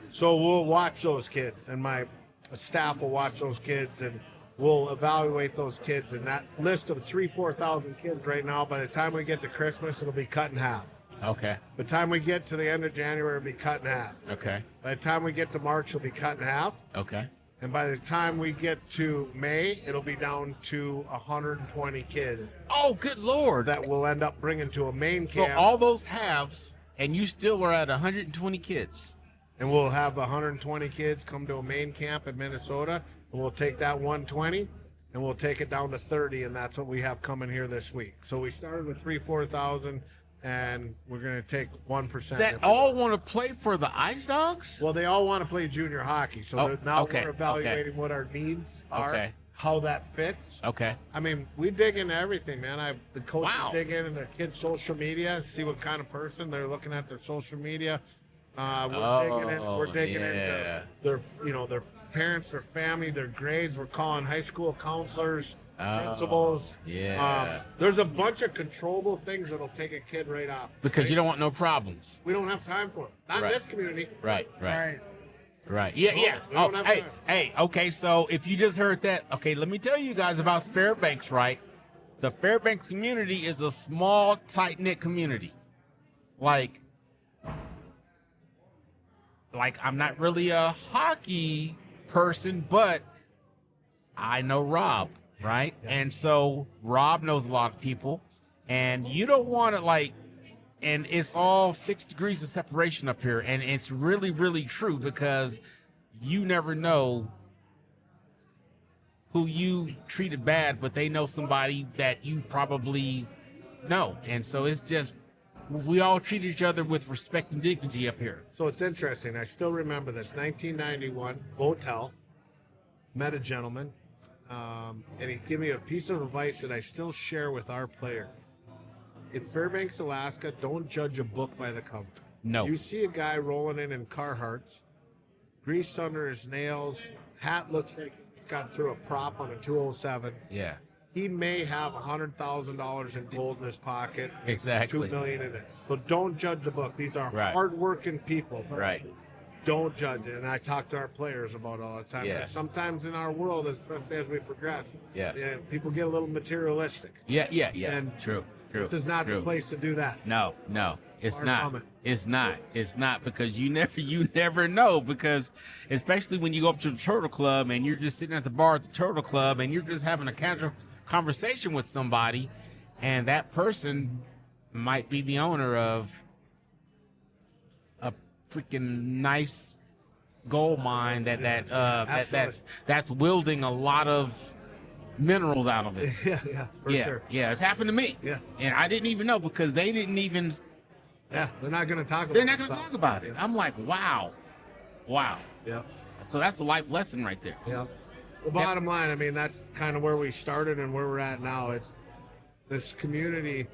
So we'll watch those kids, and my staff will watch those kids, and we'll evaluate those kids. And that list of 4,000 kids right now, by the time we get to Christmas, it'll be cut in half. Okay. By the time we get to the end of January, it'll be cut in half. Okay. By the time we get to March, it'll be cut in half. Okay. And by the time we get to May, it'll be down to 120 kids Oh, good Lord. that we'll end up bringing to a main So camp. all those halves, and you still are at 120 kids. And we'll have 120 kids come to a main camp in Minnesota, and we'll take that 120 and we'll take it down to 30, and that's what we have coming here this week. So we started with 4,000, and we're going to take 1%. That all want to play for the Ice Dogs? Well, they all want to play junior hockey, so now okay, we're evaluating what our needs are, Okay. how that fits. Okay. I mean, we dig into everything, man. The coaches Wow. dig into the kids' social media, see what kind of person they're looking at their social media. We're digging into their parents, their family, their grades. We're calling high school counselors, principals. Yeah. There's a bunch of controllable things that'll take a kid right off. Because right? you don't want no problems. We don't have time for it. Not Right. in this community. Right. All right. Yeah. we don't have time. Hey. Okay. So if you just heard that, okay, let me tell you guys about Fairbanks. Right, the Fairbanks community is a small, tight knit community. Like I'm not really a hockey person, but I know Rob, right? And so Rob knows a lot of people, and you don't want to and it's all 6 degrees of separation up here, and it's really, really true, because you never know who you treated bad, but they know somebody that you probably know, and so it's just, we all treat each other with respect and dignity up here. So it's interesting. I still remember this. 1991, hotel. Met a gentleman, and he gave me a piece of advice that I still share with our player. In Fairbanks, Alaska, don't judge a book by the cover. No. You see a guy rolling in Carhartts, grease under his nails, hat looks like he's got through a prop on a 207. Yeah. He may have $100,000 in gold in his pocket. Exactly. $2 million in it. So don't judge the book. These are Right. hardworking people. Right. Don't judge it. And I talk to our players about it all the time. Yes. Sometimes in our world, especially as we progress, Yes. people get a little materialistic. Yeah. And True. This is not the place to do that. No, it's Far not. from it. It's not, because you never know, because especially when you go up to the Turtle Club and you're just sitting at the bar at the Turtle Club and you're just having a casual conversation with somebody, and that person might be the owner of a freaking nice gold mine that's wielding a lot of minerals out of it. Yeah, for sure. Yeah, it's happened to me. Yeah. And I didn't even know, because they didn't even, Yeah, they're not going to talk about it. they're not going to talk about it. I'm like, wow. Yeah. So that's a life lesson right there. Yeah. The bottom line, I mean, that's kind of where we started and where we're at now. It's this community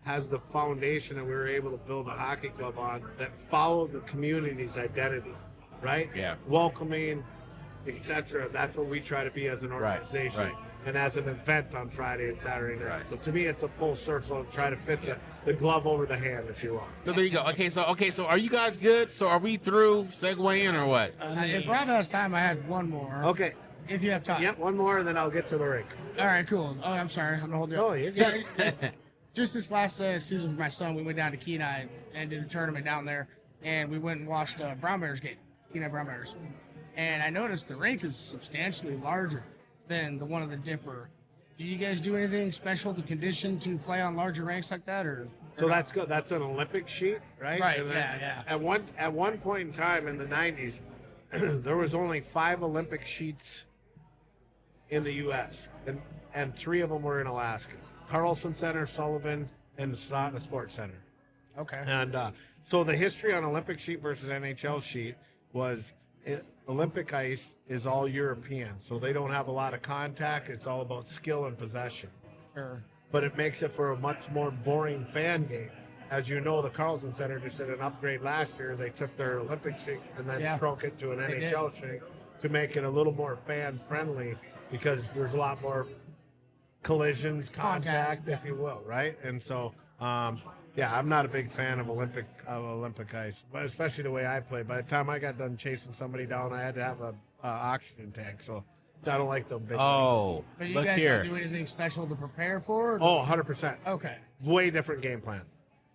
has the foundation that we were able to build a hockey club on that followed the community's identity, right? Yeah. Welcoming, etc. That's what we try to be as an organization. right. And as an event on Friday and Saturday night. Right. So to me, it's a full circle and try to fit the glove over the hand, if you will. So there you go. Okay, so are you guys good? So are we through segue in or what? If Rob has time, I had one more. Okay. If you have time. Yep, one more, and then I'll get to the rink. All right, cool. Oh, I'm sorry. I'm gonna hold you up. Oh, you're good. Just this last season for my son, we went down to Kenai and did a tournament down there, and we went and watched a Brown Bears game, Kenai Brown Bears. And I noticed the rink is substantially larger than the one of the Dipper. Do you guys do anything special to condition to play on larger rinks like that, or? So that's good. That's an Olympic sheet, right? Right. And then Yeah. At one point in time in the 90s, there was only 5 Olympic sheets in the U.S. and 3 of them were in Alaska: Carlson Center, Sullivan, and the Sonata Sports Center. Okay. And so the history on Olympic sheet versus NHL sheet was Olympic ice is all European, so they don't have a lot of contact. It's all about skill and possession. Sure. But it makes it for a much more boring fan game. As you know, the Carlson Center just did an upgrade last year. They took their Olympic sheet and then shrunk it to an They NHL sheet to make it a little more fan friendly because there's a lot more collisions, contact, if you will, right? And so, I'm not a big fan of Olympic ice, but especially the way I play. By the time I got done chasing somebody down, I had to have a oxygen tank, so I don't like them big. Oh, But you look guys here. don't do anything special to prepare for? Or? Oh, 100%. Okay. Way different game plan.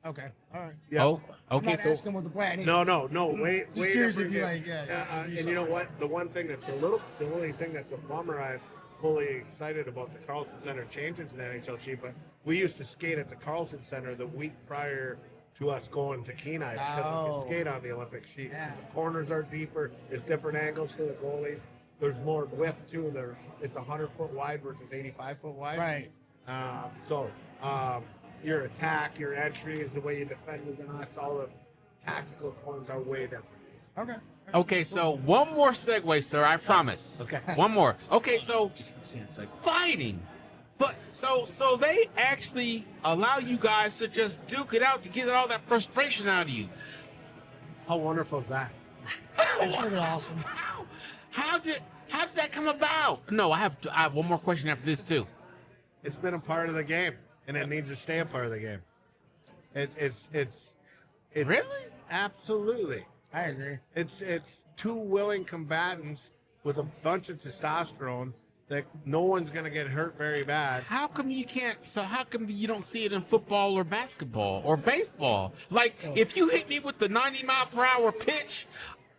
Okay. All right. Yeah. Oh, I'm okay. not So asking what the plan is. No. Way Just curious different if you game. like, And you know what? The only thing that's a bummer, I'm fully excited about the Carlson Center changing to the NHL sheet, but we used to skate at the Carlson Center the week prior to us going to Kenai because we Oh. could skate on the Olympic sheet. Yeah. The corners are deeper. There's different angles for the goalies. There's more width too. It's 100-foot wide versus 85-foot wide. Right. Your attack, your entries, the way you defend the knots, all the tactical points are way different. Okay. Okay, so one more segue, sir. I promise. Okay. One more. Okay, so Just keep saying it's like, fighting. But so they actually allow you guys to just duke it out to get all that frustration out of you. How wonderful is that? It's pretty awesome. How did that come about? No, I have one more question after this too. It's been a part of the game, and it needs to stay a part of the game. It's Really? absolutely. I agree. It's 2 willing combatants with a bunch of testosterone that no one's gonna get hurt very bad. How come you can't? So how come you don't see it in football or basketball or baseball? Like if you hit me with the 90-mile-per-hour pitch,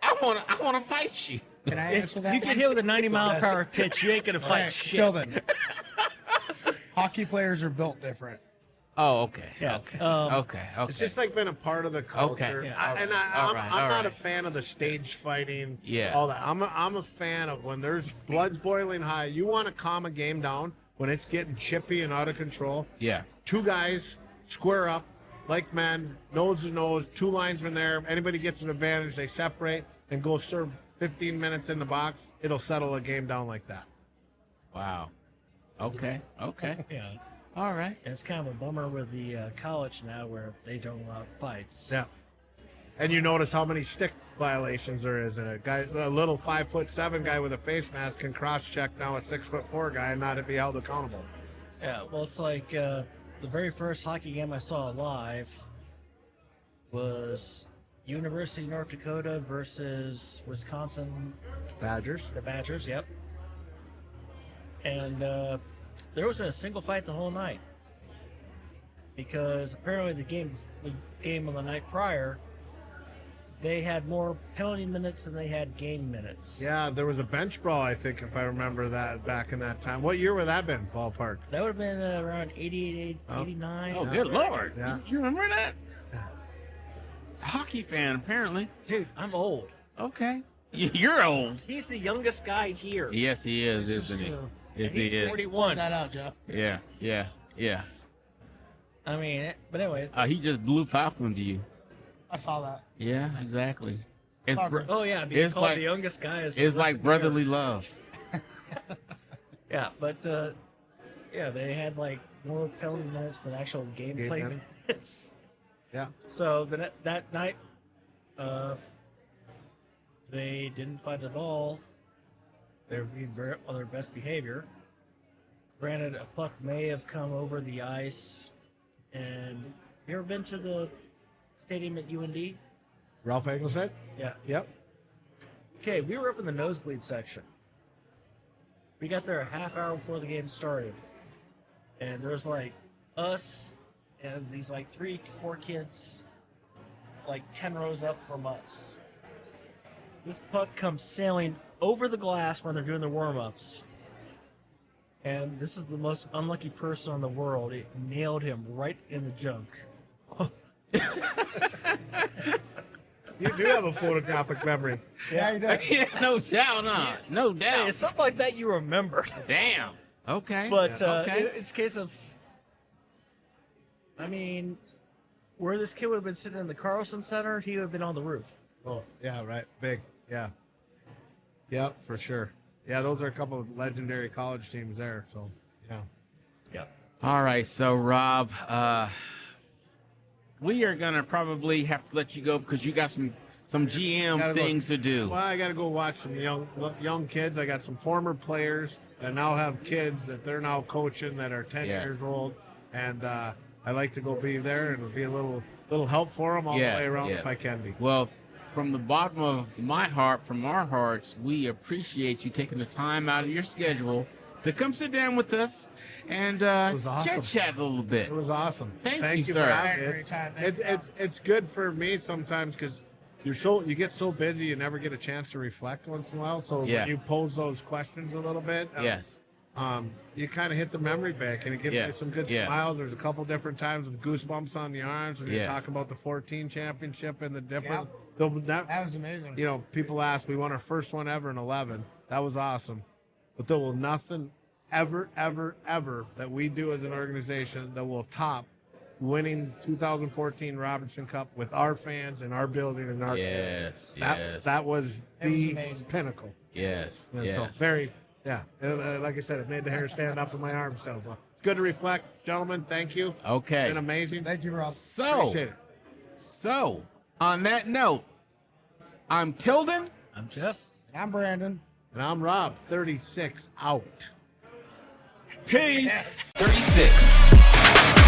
I wanna fight you. Can I if answer that? you get hit with a 90-mile-per-hour pitch, you ain't gonna fight Okay, shit. chill then. Hockey players are built different. Oh, okay. Yeah, Okay. um, Okay. It's just like been a part of the culture. Okay. Yeah. I'm All right. not a fan of the stage fighting. Yeah. All that. I'm a fan of when there's blood's boiling high. You want to calm a game down when it's getting chippy and out of control. Yeah. 2 guys square up like men, nose to nose, 2 linesmen there. Anybody gets an advantage, they separate and go serve 15 minutes in the box. It'll settle a game down like that. Wow. Okay. Okay. Yeah. All right. And it's kind of a bummer with the college now where they don't allow fights. Yeah. And you notice how many stick violations there is in it. A little 5'7" guy with a face mask can cross-check now a 6'4" guy and not be held accountable. Yeah, well, it's like the very first hockey game I saw live was University of North Dakota versus Wisconsin, Badgers. the Badgers, yep. And there wasn't a single fight the whole night because apparently the game on the night prior, they had more penalty minutes than they had game minutes. Yeah, there was a bench brawl, I think, if I remember that back in that time. What year would that been, ballpark? That would have been around 88, 89. Oh, good lord. Yeah. You remember that? Hockey fan, apparently. Dude, I'm old. Okay. You're old. He's the youngest guy here. Yes, he is, This is isn't he? true. Yes, And he's he is. 41. Point that out, Jeff. Yeah. I mean, but anyways. He just blew Falcon to you. I saw that. Yeah, exactly. It's Parker. Oh yeah, being It's called like- the youngest guy is. it's like brotherly love. Yeah, but yeah, they had like more penalty minutes than actual game Game play. minute. Yeah. So that night, they didn't fight at all. They were being very on their best behavior. Granted, a puck may have come over the ice. And you ever been to the stadium at UND? Ralph Engelstad? Yeah. Yep. Okay, we were up in the nosebleed section. We got there a half hour before the game started. And there's like us and these like 3-4 kids like 10 rows up from us. This puck comes sailing over the glass when they're doing their warm-ups. And this is the most unlucky person in the world. It nailed him right in the junk. You do have a photographic memory. Yeah, he does. Yeah, no doubt, no Hey, doubt. it's something like that you remember. Damn. Okay. But okay. it's a case of, I mean, where this kid would have been sitting in the Carlson Center, he would have been on the roof. Oh, yeah, right. Big. Yeah. Yep, for sure. Yeah, those are a couple of legendary college teams there. So, yeah. Yep. All right, so Rob, we are gonna probably have to let you go because you got some GM Gotta go. things to do. Well, I got to go watch some young kids. I got some former players that now have kids that they're now coaching that are 10 Yes. years old, and I like to go be there and be a little help for them all Yes, the way around yes. if I can be. Well, from the bottom of my heart, from our hearts, we appreciate you taking the time out of your schedule to come sit down with us and was awesome. chat a little bit. It was awesome. Thank you, for sir. I having had me. a great time. Thank It's you. good for me sometimes because you get so busy you never get a chance to reflect once in a while. So Yeah. when you pose those questions a little bit, Yes. you kind of hit the memory bank, and it gives Yeah. me some good Yeah. smiles. There's a couple different times with goosebumps on the arms when Yeah. you're talking about the 14 championship and the difference. Yeah. They'll never, That was amazing. you know, people ask, we won our first one ever in 11. That was awesome. But there will nothing ever, ever, ever that we do as an organization that will top winning 2014 Robertson Cup with our fans and our building and our Yes. that, Yes. that was It was the amazing. pinnacle. Yes. And so Yes. very, yeah. Like I said, it made the hair stand up to my arms still. So it's good to reflect. Gentlemen, thank you. It's Okay. been amazing. Thank you, Rob. Appreciate it. So, on that note, I'm Tilden. I'm Jeff. I'm Brandon. And I'm Rob, 36 out. Peace. 36.